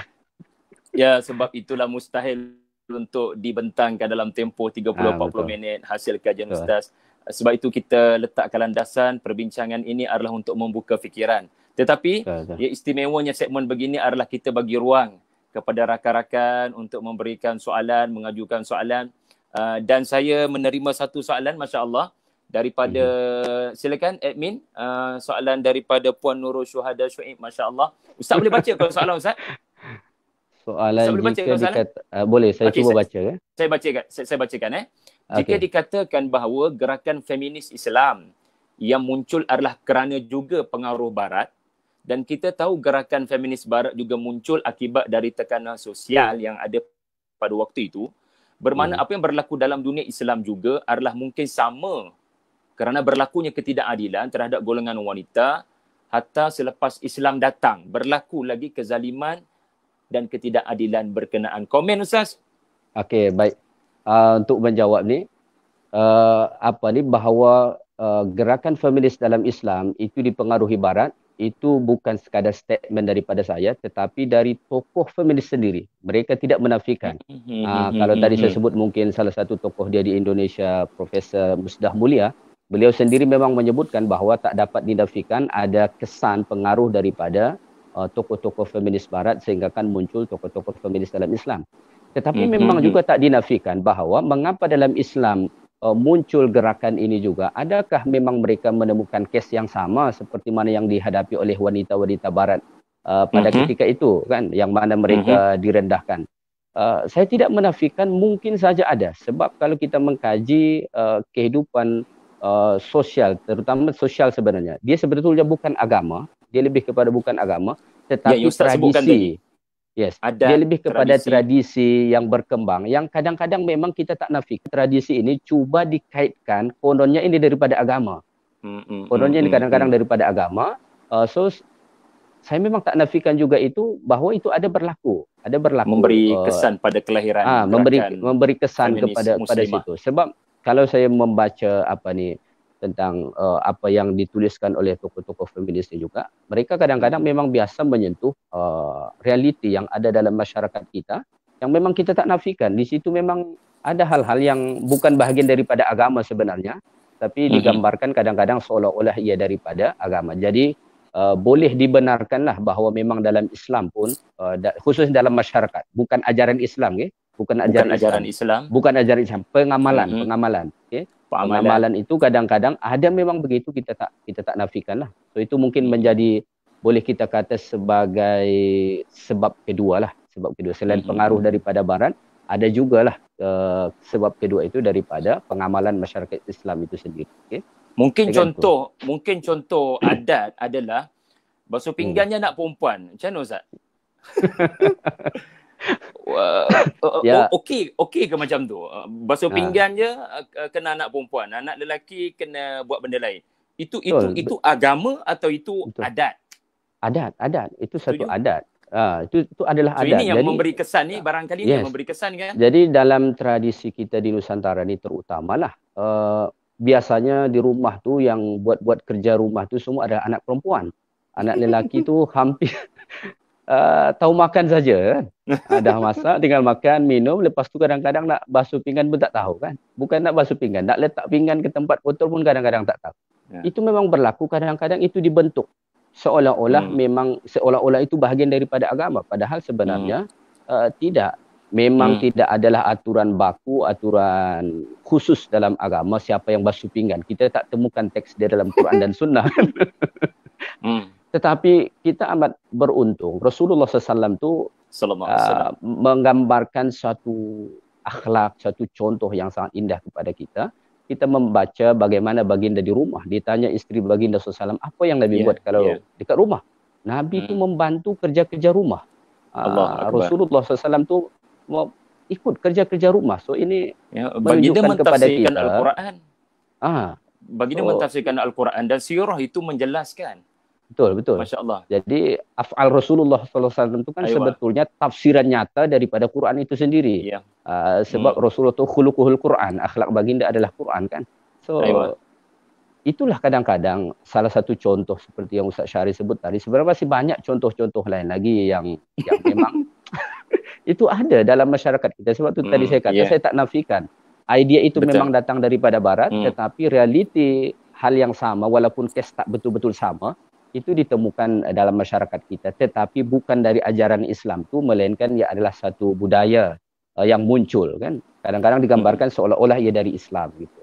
Ya, sebab itulah mustahil untuk dibentangkan dalam tempoh 30-40 minit hasil kajian Ustaz. Sebab itu kita letakkan landasan perbincangan ini adalah untuk membuka fikiran. Tetapi istimewanya segmen begini adalah kita bagi ruang kepada rakan-rakan untuk memberikan soalan, mengajukan soalan. Dan saya menerima satu soalan, Masya Allah, daripada, silakan admin, soalan daripada Puan Nurul Syuhada Syuib, Masya Allah. Ustaz boleh baca kalau soalan Ustaz? Soalan jika dikata, boleh saya cuba baca. Saya bacakan. Jika dikatakan bahawa gerakan feminis Islam yang muncul adalah kerana juga pengaruh Barat, dan kita tahu gerakan feminis Barat juga muncul akibat dari tekanan sosial yang ada pada waktu itu, bermakna apa yang berlaku dalam dunia Islam juga adalah mungkin sama kerana berlakunya ketidakadilan terhadap golongan wanita hatta selepas Islam datang berlaku lagi kezaliman dan ketidakadilan berkenaan. Komen Ustaz? Okey, baik. Untuk menjawab ni, bahawa gerakan feminis dalam Islam itu dipengaruhi Barat, itu bukan sekadar statement daripada saya, tetapi dari tokoh feminis sendiri. Mereka tidak menafikan. Kalau tadi saya sebut mungkin salah satu tokoh dia di Indonesia, Profesor Musdah Mulia, beliau sendiri memang menyebutkan bahawa tak dapat dinafikan ada kesan pengaruh daripada tokoh-tokoh feminis Barat sehingga kan muncul tokoh-tokoh feminis dalam Islam. Tetapi memang juga tak dinafikan bahawa mengapa dalam Islam muncul gerakan ini juga, adakah memang mereka menemukan kes yang sama seperti mana yang dihadapi oleh wanita-wanita Barat pada ketika itu kan, yang mana mereka direndahkan. Saya tidak menafikan, mungkin saja ada, sebab kalau kita mengkaji kehidupan sosial, terutama sosial sebenarnya, dia sebetulnya bukan agama, dia lebih kepada bukan agama, tetapi tradisi. Dia lebih kepada tradisi yang berkembang, yang kadang-kadang memang kita tak nafik. Tradisi ini cuba dikaitkan, kononnya ini daripada agama. Kononnya ini kadang-kadang daripada agama. So, saya memang tak nafikan juga itu, bahawa itu ada berlaku. Memberi kesan pada kelahiran. Memberi kesan kepada situ. Sebab kalau saya membaca tentang apa yang dituliskan oleh tokoh-tokoh feminis ini juga, mereka kadang-kadang memang biasa menyentuh realiti yang ada dalam masyarakat kita, yang memang kita tak nafikan. Di situ memang ada hal-hal yang bukan bahagian daripada agama sebenarnya, tapi digambarkan kadang-kadang seolah-olah ia daripada agama. Jadi boleh dibenarkanlah bahawa memang dalam Islam pun, khususnya dalam masyarakat, bukan ajaran Islam, bukan ajaran Islam, pengamalan, Pengamalan itu kadang-kadang ada memang begitu, kita tak nafikan lah. So itu mungkin menjadi, boleh kita kata sebagai sebab kedua lah. Sebab kedua selain pengaruh daripada barat, ada jugalah sebab kedua itu daripada pengamalan masyarakat Islam itu sendiri. Okay? Mungkin contoh adat adalah basuh pinggannya nak perempuan. Macam mana Ustaz? Okey ke macam tu? Basuh pinggan je kena anak perempuan, anak lelaki kena buat benda lain. Itu agama atau itu adat? Adat. Itu satu adat. Itu adalah adat. Ini yang memberi kesan ni, barangkali ni yang memberi kesan kan? Jadi dalam tradisi kita di Nusantara ni terutamalah, biasanya di rumah tu yang buat kerja rumah tu semua ada anak perempuan. Anak lelaki tu hampir tahu makan saja kan. Dah masak, tinggal makan, minum, lepas tu kadang-kadang nak basuh pinggan pun tak tahu kan. Bukan nak basuh pinggan, nak letak pinggan ke tempat kotor pun kadang-kadang tak tahu. Itu memang berlaku, kadang-kadang itu dibentuk seolah-olah seolah-olah itu bahagian daripada agama, padahal sebenarnya tidak. Memang tidak adalah aturan baku, aturan khusus dalam agama siapa yang basuh pinggan. Kita tak temukan teks dia dalam Quran dan Sunnah. Tetapi kita amat beruntung. Rasulullah SAW tu menggambarkan suatu akhlak, satu contoh yang sangat indah kepada kita. Kita membaca bagaimana baginda di rumah. Ditanya isteri baginda SAW, apa yang Nabi buat kalau dekat rumah? Nabi tu membantu kerja-kerja rumah. Rasulullah SAW tu ikut kerja-kerja rumah. So ini baginda mentafsirkan Al-Quran. Baginda mentafsirkan Al-Quran dan sirah itu menjelaskan. Betul. Masya Allah. Jadi af'al Rasulullah SAW itu kan sebetulnya tafsiran nyata daripada Quran itu sendiri. Sebab Rasulullah itu khuluquhul Quran, akhlak baginda adalah Quran kan. So itulah kadang-kadang salah satu contoh seperti yang Ustaz Syahri sebut tadi. Sebenarnya masih banyak contoh-contoh lain lagi yang memang itu ada dalam masyarakat kita. Sebab itu tadi saya kata, saya tak nafikan. Idea itu memang datang daripada barat, tetapi realiti hal yang sama walaupun kes tak betul-betul sama, itu ditemukan dalam masyarakat kita, tetapi bukan dari ajaran Islam tu, melainkan ia adalah satu budaya yang muncul kan. Kadang-kadang digambarkan seolah-olah ia dari Islam gitu.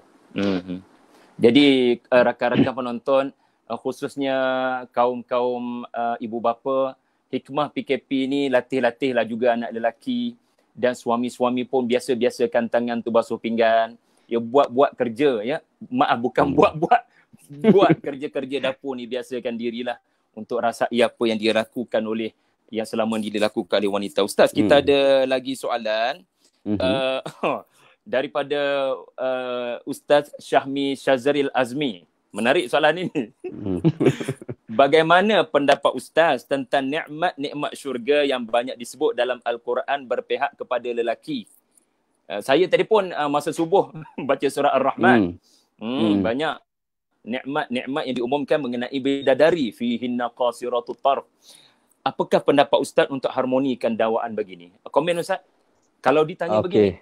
Jadi rakan-rakan penonton, khususnya kaum-kaum ibu bapa, hikmah PKP ni latih-latihlah juga anak lelaki dan suami-suami pun biasa-biasakan tangan tu basuh pinggan. Ya, buat kerja ya. Maaf, bukan buat kerja-kerja dapur ni, biasakan dirilah untuk rasa apa yang dilakukan oleh yang selama ni dilakukan oleh wanita. Ustaz, kita ada lagi soalan daripada Ustaz Syahmi Syazril Azmi. Menarik soalan ini. Bagaimana pendapat Ustaz tentang nikmat-nikmat syurga yang banyak disebut dalam Al-Quran berpihak kepada lelaki? Saya tadi pun masa subuh baca surah Ar-Rahman. Banyak nikmat-nikmat yang diumumkan mengenai bidadari, fihinna qasiratut tarf. Apakah pendapat Ustaz untuk harmonikan dakwaan begini? Komen Ustaz. Kalau ditanya begini.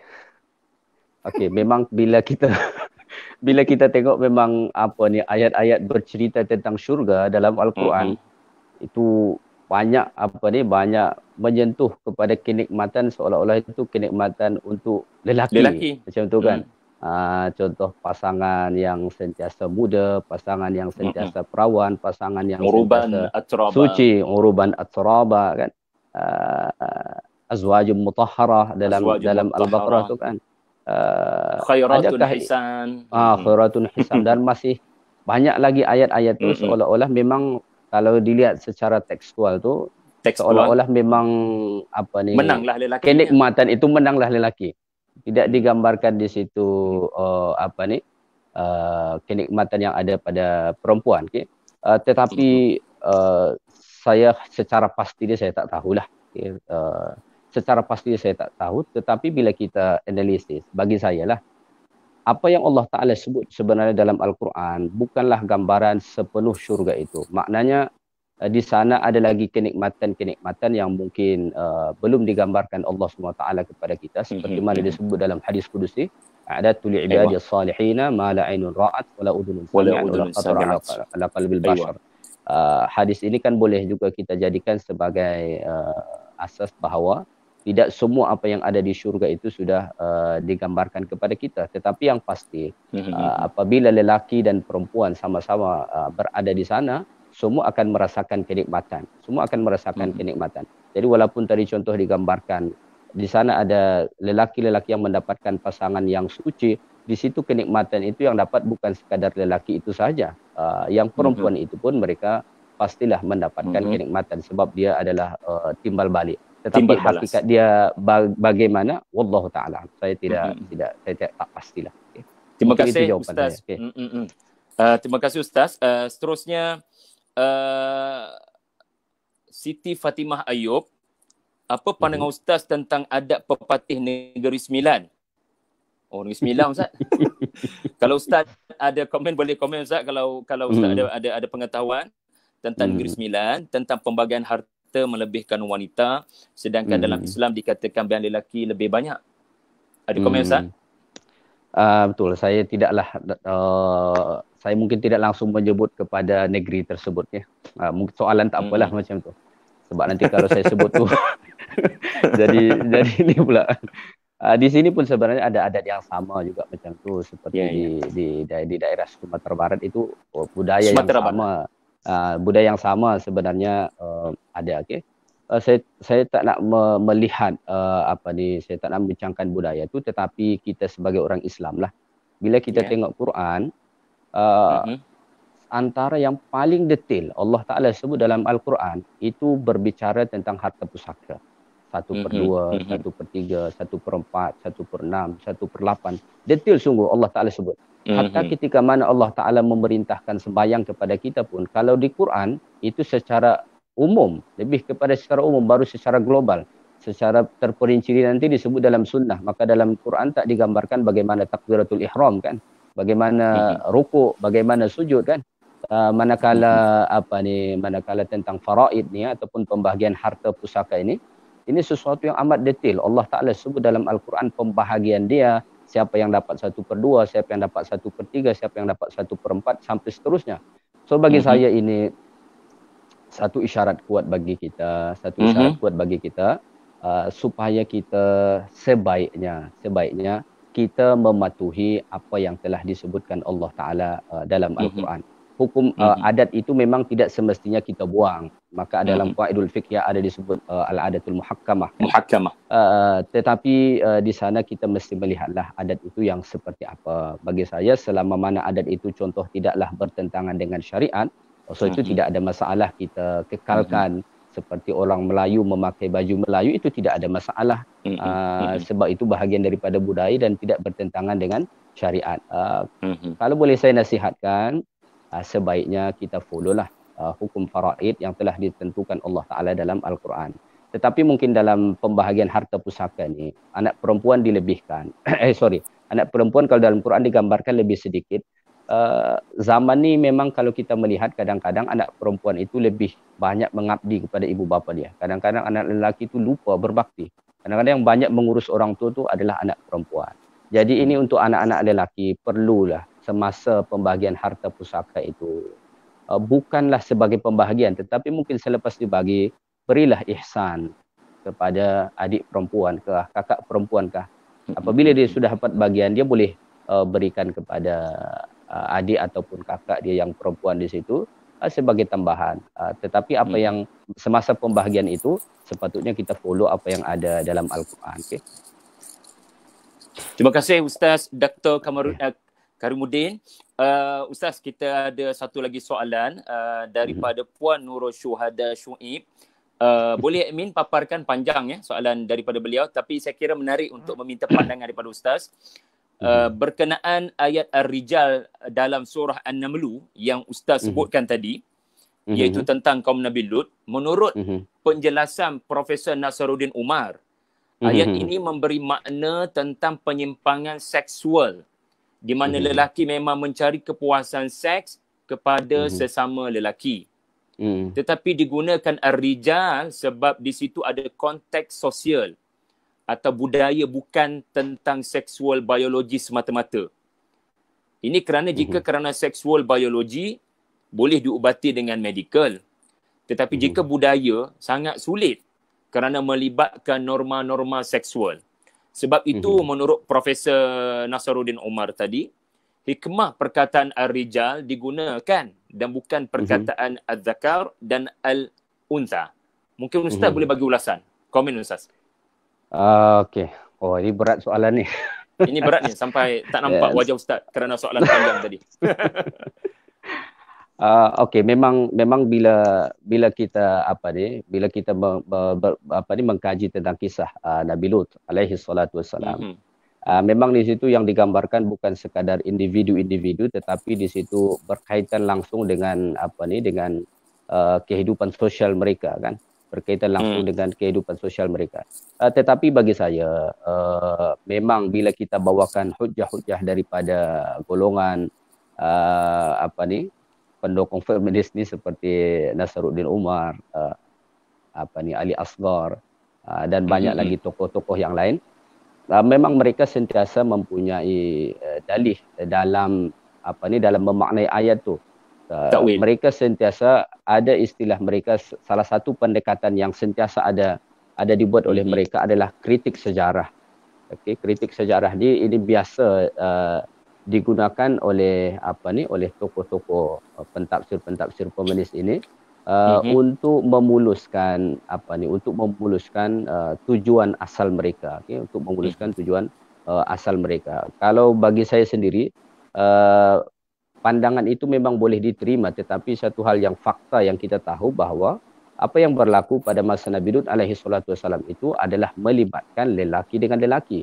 Okey, memang bila kita tengok memang ayat-ayat bercerita tentang syurga dalam Al-Quran, itu banyak banyak menyentuh kepada kenikmatan, seolah-olah itu kenikmatan untuk lelaki. Macam tu kan. Contoh pasangan yang sentiasa muda, pasangan yang sentiasa perawan, pasangan yang sentiasa suci, uruban atraba kan. Azwajum mutahharah dalam Al-Baqarah tu kan. Khairatun hisan. Khairatun hisan, dan masih banyak lagi ayat-ayat tu seolah-olah memang kalau dilihat secara tekstual tu seolah-olah memang menanglah lelaki. Kenikmatan itu menanglah lelaki. Tidak digambarkan di situ kenikmatan yang ada pada perempuan. Okay? Tetapi saya secara pasti saya tak tahulah. Okay? Secara pasti saya tak tahu. Tetapi bila kita analisis, bagi saya lah, apa yang Allah Ta'ala sebut sebenarnya dalam Al-Quran bukanlah gambaran sepenuh syurga itu. Maknanya di sana ada lagi kenikmatan-kenikmatan yang mungkin belum digambarkan Allah SWT kepada kita, seperti mana disebut dalam hadis kudusi, a'dadtu li'ibadiyas salihina ma la 'ainun ra'at wa la udhunun sami'at wa la khatara ala qalbil bashar. Hadis ini kan boleh juga kita jadikan sebagai asas bahawa tidak semua apa yang ada di syurga itu sudah digambarkan kepada kita. Tetapi yang pasti, apabila lelaki dan perempuan sama-sama berada di sana, semua akan merasakan kenikmatan. Semua akan merasakan kenikmatan. Jadi walaupun tadi contoh digambarkan, di sana ada lelaki-lelaki yang mendapatkan pasangan yang suci, di situ kenikmatan itu yang dapat bukan sekadar lelaki itu saja. Yang perempuan itu pun mereka pastilah mendapatkan kenikmatan sebab dia adalah timbal balik. Tetapi hakikat dia bagaimana, wallahu taala. Saya tidak tak pastilah. Okay. Terima kasih Ustaz. Okay. Terima kasih Ustaz. Seterusnya Siti Fatimah Ayub, apa pandangan Ustaz tentang adab pepatih Negeri Sembilan? Oh, Negeri Sembilan Ustaz. Kalau Ustaz ada komen, boleh komen Ustaz. Kalau Ustaz ada pengetahuan tentang Negeri Sembilan, tentang pembagian harta melebihkan wanita, sedangkan dalam Islam dikatakan biar lelaki lebih banyak. Ada komen Ustaz? Betul, saya tidaklah saya mungkin tidak langsung menyebut kepada negeri tersebut ya. Mungkin soalan tak apalah macam tu. Sebab nanti kalau saya sebut tu jadi ini pula. Di sini pun sebenarnya ada adat yang sama juga macam tu, seperti di daerah Sumatera Barat itu budaya Sumatera yang sama. Budaya yang sama sebenarnya ada. Okay? Saya tak nak melihat saya tak nak membincangkan budaya itu, tetapi kita sebagai orang Islam lah, bila kita tengok Quran, antara yang paling detail Allah Ta'ala sebut dalam Al-Quran itu berbicara tentang harta pusaka. 1/2, 1/3, 1/4, 1/6, 1/8. Detail sungguh Allah Ta'ala sebut. Hatta ketika mana Allah Ta'ala memerintahkan sembahyang kepada kita pun, kalau di Quran itu secara umum, lebih kepada secara umum, baru secara global, secara terperinci nanti disebut dalam sunnah. Maka dalam Quran tak digambarkan bagaimana takbiratul ihram kan, bagaimana rukuk, bagaimana sujud kan. Manakala tentang faraid ni ataupun pembahagian harta pusaka ini sesuatu yang amat detail. Allah Ta'ala sebut dalam Al-Quran pembahagian dia, siapa yang dapat 1/2, siapa yang dapat 1/3, siapa yang dapat 1/4 sampai seterusnya. So bagi saya ini satu isyarat kuat bagi kita, supaya kita sebaiknya kita mematuhi apa yang telah disebutkan Allah Ta'ala dalam Al-Quran. Hukum adat itu memang tidak semestinya kita buang. Maka dalam qaidul fiqh ada disebut al-adatul muhakkamah. Tetapi di sana kita mesti melihatlah adat itu yang seperti apa. Bagi saya, selama mana adat itu contoh tidaklah bertentangan dengan syariat, so itu tidak ada masalah kita kekalkan. Seperti orang Melayu memakai baju Melayu, itu tidak ada masalah. Sebab itu bahagian daripada budaya dan tidak bertentangan dengan syariat. Kalau boleh saya nasihatkan, sebaiknya kita follow lah hukum faraid yang telah ditentukan Allah Ta'ala dalam Al-Quran. Tetapi mungkin dalam pembahagian harta pusaka ni, anak perempuan dilebihkan. Anak perempuan kalau dalam Quran digambarkan lebih sedikit. Zaman ni memang kalau kita melihat kadang-kadang anak perempuan itu lebih banyak mengabdi kepada ibu bapa dia. Kadang-kadang anak lelaki itu lupa berbakti. Kadang-kadang yang banyak mengurus orang tua tu adalah anak perempuan. Jadi ini untuk anak-anak lelaki perlulah semasa pembahagian harta pusaka itu bukanlah sebagai pembahagian, tetapi mungkin selepas dibagi, berilah ihsan kepada adik perempuan kah, kakak perempuan kah. Apabila dia sudah dapat bagian, dia boleh berikan kepada adik ataupun kakak dia yang perempuan di situ sebagai tambahan. Tetapi apa yang semasa pembahagian itu sepatutnya kita follow apa yang ada dalam Al-Quran. Okay? Terima kasih Ustaz Dr. Karimuddin. Ustaz, kita ada satu lagi soalan daripada Puan Nurul Syuhada Syuib. Boleh admin paparkan panjang ya soalan daripada beliau, tapi saya kira menarik untuk meminta pandangan daripada Ustaz. Berkenaan ayat Ar-Rijal dalam surah An-Naml yang Ustaz sebutkan tadi, iaitu tentang kaum Nabi Lut. Menurut penjelasan Profesor Nasaruddin Umar, ayat ini memberi makna tentang penyimpangan seksual, di mana lelaki memang mencari kepuasan seks kepada sesama lelaki. Tetapi digunakan Ar-Rijal sebab di situ ada konteks sosial atau budaya, bukan tentang seksual biologi semata-mata. Ini kerana jika kerana seksual biologi boleh diubati dengan medical. Tetapi jika budaya, sangat sulit. kerana melibatkan norma-norma seksual. Sebab itu menurut Profesor Nasaruddin Umar tadi, hikmah perkataan ar-rijal digunakan dan bukan perkataan az-zakar dan al-untha. Mungkin Ustaz boleh bagi ulasan. Komen Ustaz. Okey. Oh, ini berat soalan ni. Ini berat ni sampai tak nampak wajah Ustaz kerana soalan panjang tadi. Okey, memang bila kita mengkaji tentang kisah Nabi Lut alaihi salatu wassalam. Memang di situ yang digambarkan bukan sekadar individu-individu, tetapi di situ berkaitan langsung dengan kehidupan sosial mereka, kan, berkaitan langsung dengan kehidupan sosial mereka. Tetapi bagi saya memang bila kita bawakan hujah-hujah daripada golongan pendukung feminis ni seperti Nasaruddin Umar, Ali Asghar, dan banyak lagi tokoh-tokoh yang lain. Memang mereka sentiasa mempunyai dalih dalam dalam memaknai ayat tu. Mereka sentiasa ada istilah mereka, salah satu pendekatan yang sentiasa ada dibuat oleh mereka adalah kritik sejarah. Okey, kritik sejarah ini biasa digunakan oleh oleh tokoh-tokoh pentafsir feminis ini untuk memuluskan tujuan asal mereka, untuk memuluskan tujuan asal mereka. Kalau bagi saya sendiri, pandangan itu memang boleh diterima, tetapi satu hal yang fakta yang kita tahu bahawa apa yang berlaku pada masa Nabi Lut alaihi salatu wasallam itu adalah melibatkan lelaki dengan lelaki,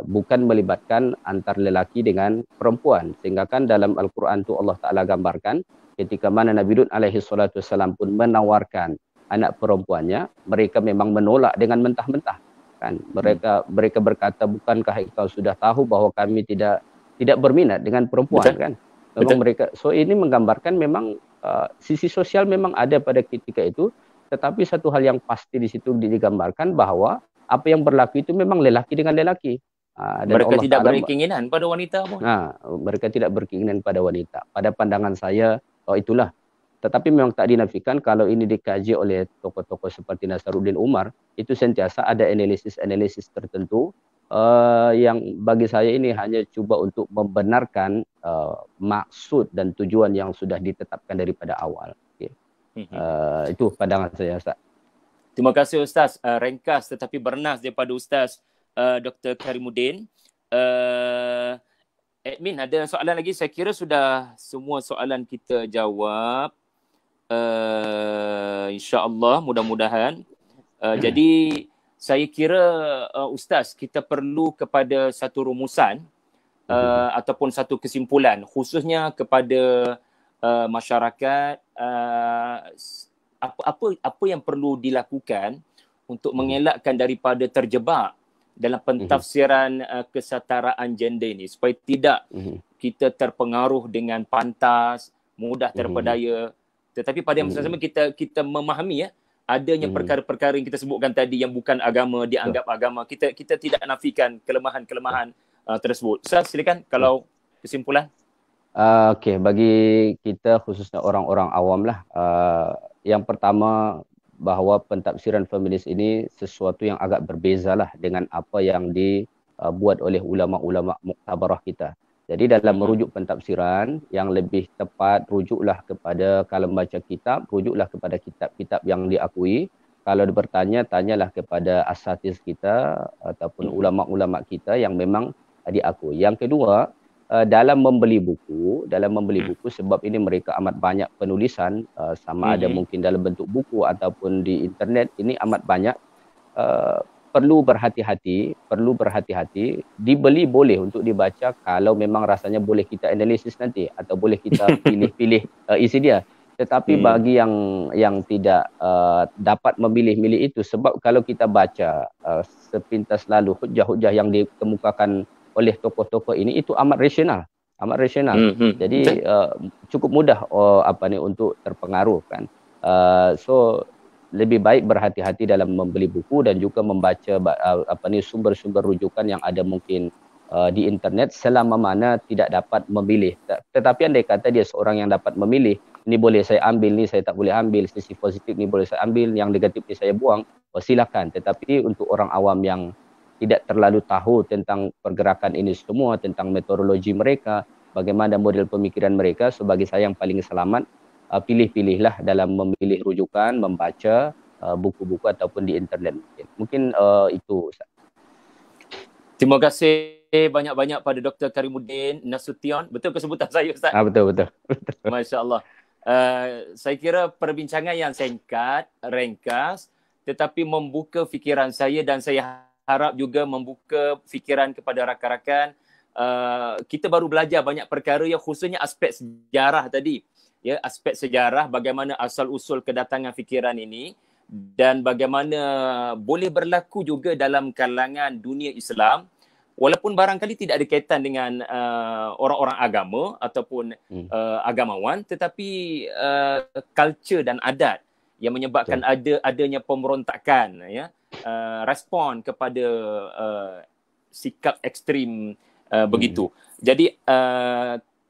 bukan melibatkan antar lelaki dengan perempuan. Sehingga kan dalam Al-Quran tu Allah Ta'ala gambarkan ketika mana Nabi Lut alaihi salatu wasallam pun menawarkan anak perempuannya, mereka memang menolak dengan mentah-mentah, kan. Mereka berkata, bukankah engkau sudah tahu bahawa kami tidak berminat dengan perempuan. Betul. Kan. Memang mereka, so ini menggambarkan memang sisi sosial memang ada pada ketika itu, tetapi satu hal yang pasti di situ digambarkan bahawa apa yang berlaku itu memang lelaki dengan lelaki. Dan mereka Allah tidak berkeinginan pada wanita pun. Mereka tidak berkeinginan pada wanita. Pada pandangan saya, itulah. Tetapi memang tak dinafikan kalau ini dikaji oleh tokoh-tokoh seperti Nasaruddin Umar, itu sentiasa ada analisis-analisis tertentu yang bagi saya ini hanya cuba untuk membenarkan maksud dan tujuan yang sudah ditetapkan daripada awal. Okay. Itu pandangan saya, Ustaz. Terima kasih Ustaz. Ringkas tetapi bernas daripada Ustaz Dr. Karimuddin. Admin, ada soalan lagi? Saya kira sudah semua soalan kita jawab. InsyaAllah, mudah-mudahan. Jadi, saya kira Ustaz, kita perlu kepada satu rumusan ataupun satu kesimpulan, khususnya kepada masyarakat. Apa yang perlu dilakukan untuk mengelakkan daripada terjebak dalam pentafsiran kesetaraan gender ini, supaya tidak kita terpengaruh dengan pantas, mudah terpedaya, tetapi pada yang sama kita memahami adanya perkara-perkara yang kita sebutkan tadi yang bukan agama dianggap agama. Kita tidak nafikan kelemahan-kelemahan tersebut. Ustaz, silakan kalau kesimpulan. Okey, bagi kita khususnya orang-orang awam lah, yang pertama bahawa pentafsiran feminis ini sesuatu yang agak berbezalah dengan apa yang dibuat oleh ulama-ulama muktabarah kita. Jadi dalam merujuk pentafsiran yang lebih tepat, rujuklah kepada, kalau membaca kitab, rujuklah kepada kitab-kitab yang diakui. Kalau bertanya, tanyalah kepada asatiz kita ataupun ulama-ulama kita yang memang diakui. Yang kedua, dalam membeli buku sebab ini mereka amat banyak penulisan, sama ada mungkin dalam bentuk buku ataupun di internet, ini amat banyak, perlu berhati-hati, dibeli boleh untuk dibaca kalau memang rasanya boleh kita analisis nanti atau boleh kita pilih-pilih isi dia. Tetapi bagi yang tidak dapat memilih-milih itu, sebab kalau kita baca sepintas lalu hujah-hujah yang dikemukakan oleh tokoh-tokoh ini, itu amat rasional. Jadi cukup mudah untuk terpengaruh, kan. So lebih baik berhati-hati dalam membeli buku dan juga membaca sumber-sumber rujukan yang ada mungkin di internet, selama mana tidak dapat memilih. Tetapi andai kata dia seorang yang dapat memilih, ni boleh saya ambil, ni saya tak boleh ambil, sisi positif ni boleh saya ambil, yang negatif ni saya buang, silakan. Tetapi untuk orang awam yang tidak terlalu tahu tentang pergerakan ini semua, tentang metodologi mereka, bagaimana model pemikiran mereka, sebagai saya yang paling selamat, pilih-pilihlah dalam memilih rujukan, membaca buku-buku ataupun di internet. Mungkin itu, Ustaz. Terima kasih banyak-banyak pada Dr. Karimuddin Nasution. Betul kesebutan saya, Ustaz? Betul. Masya Allah. Saya kira perbincangan yang singkat, ringkas, tetapi membuka fikiran saya, dan saya harap juga membuka fikiran kepada rakan-rakan. Kita baru belajar banyak perkara, ya, khususnya aspek sejarah tadi. Ya, aspek sejarah, bagaimana asal-usul kedatangan fikiran ini, dan bagaimana boleh berlaku juga dalam kalangan dunia Islam, walaupun barangkali tidak ada kaitan dengan orang-orang agama ataupun agamawan, tetapi culture dan adat yang menyebabkan adanya pemberontakan, ya, respon kepada sikap ekstrim begitu. Jadi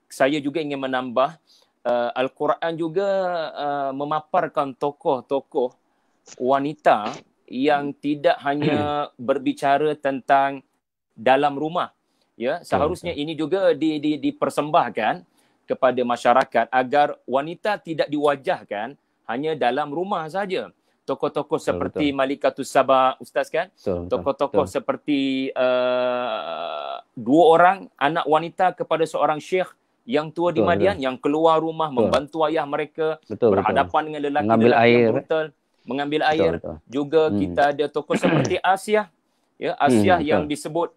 saya juga ingin menambah, Al-Quran juga memaparkan tokoh-tokoh wanita yang tidak hanya berbicara tentang dalam rumah, ya, seharusnya ini juga dipersembahkan kepada masyarakat agar wanita tidak diwajahkan hanya dalam rumah saja. Tokoh-tokoh seperti Malikatus Saba, Ustaz, kan? Tokoh-tokoh seperti 2 orang anak wanita kepada seorang syekh yang tua di Madian, yang keluar rumah membantu ayah mereka, berhadapan dengan lelaki-lelaki yang brutal, mengambil air. Juga kita ada tokoh seperti Asiah, ya, Asiah yang disebut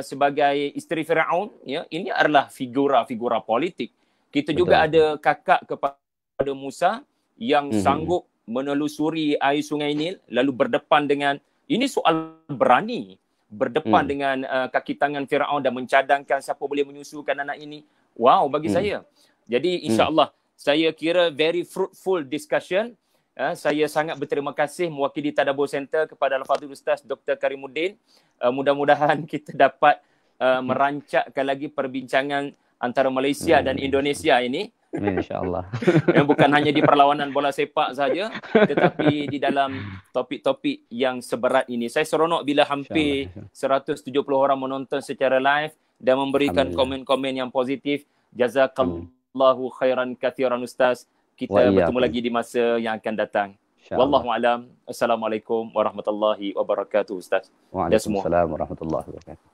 sebagai isteri Firaun, ya, ini adalah figura politik. Kita juga ada kakak kepada Musa yang sanggup menelusuri air Sungai Nil, lalu berdepan dengan, ini soal berani, berdepan dengan kaki tangan Firaun dan mencadangkan siapa boleh menyusukan anak ini. Wow, bagi saya. Jadi insya-Allah saya kira very fruitful discussion. Saya sangat berterima kasih mewakili Tadabbur Center kepada Al-Fadhil Ustaz Dr. Karimuddin. Mudah-mudahan kita dapat merancakkan lagi perbincangan antara Malaysia dan Indonesia ini. InsyaAllah. Yang bukan hanya di perlawanan bola sepak saja, tetapi di dalam topik-topik yang seberat ini. Saya seronok bila hampir 170 orang menonton secara live dan memberikan komen-komen yang positif. Jazakallahu khairan kathiran, Ustaz. Kita bertemu lagi di masa yang akan datang. Wallahu a'lam. Assalamualaikum warahmatullahi wabarakatuh, Ustaz. Waalaikumsalam warahmatullahi wabarakatuh.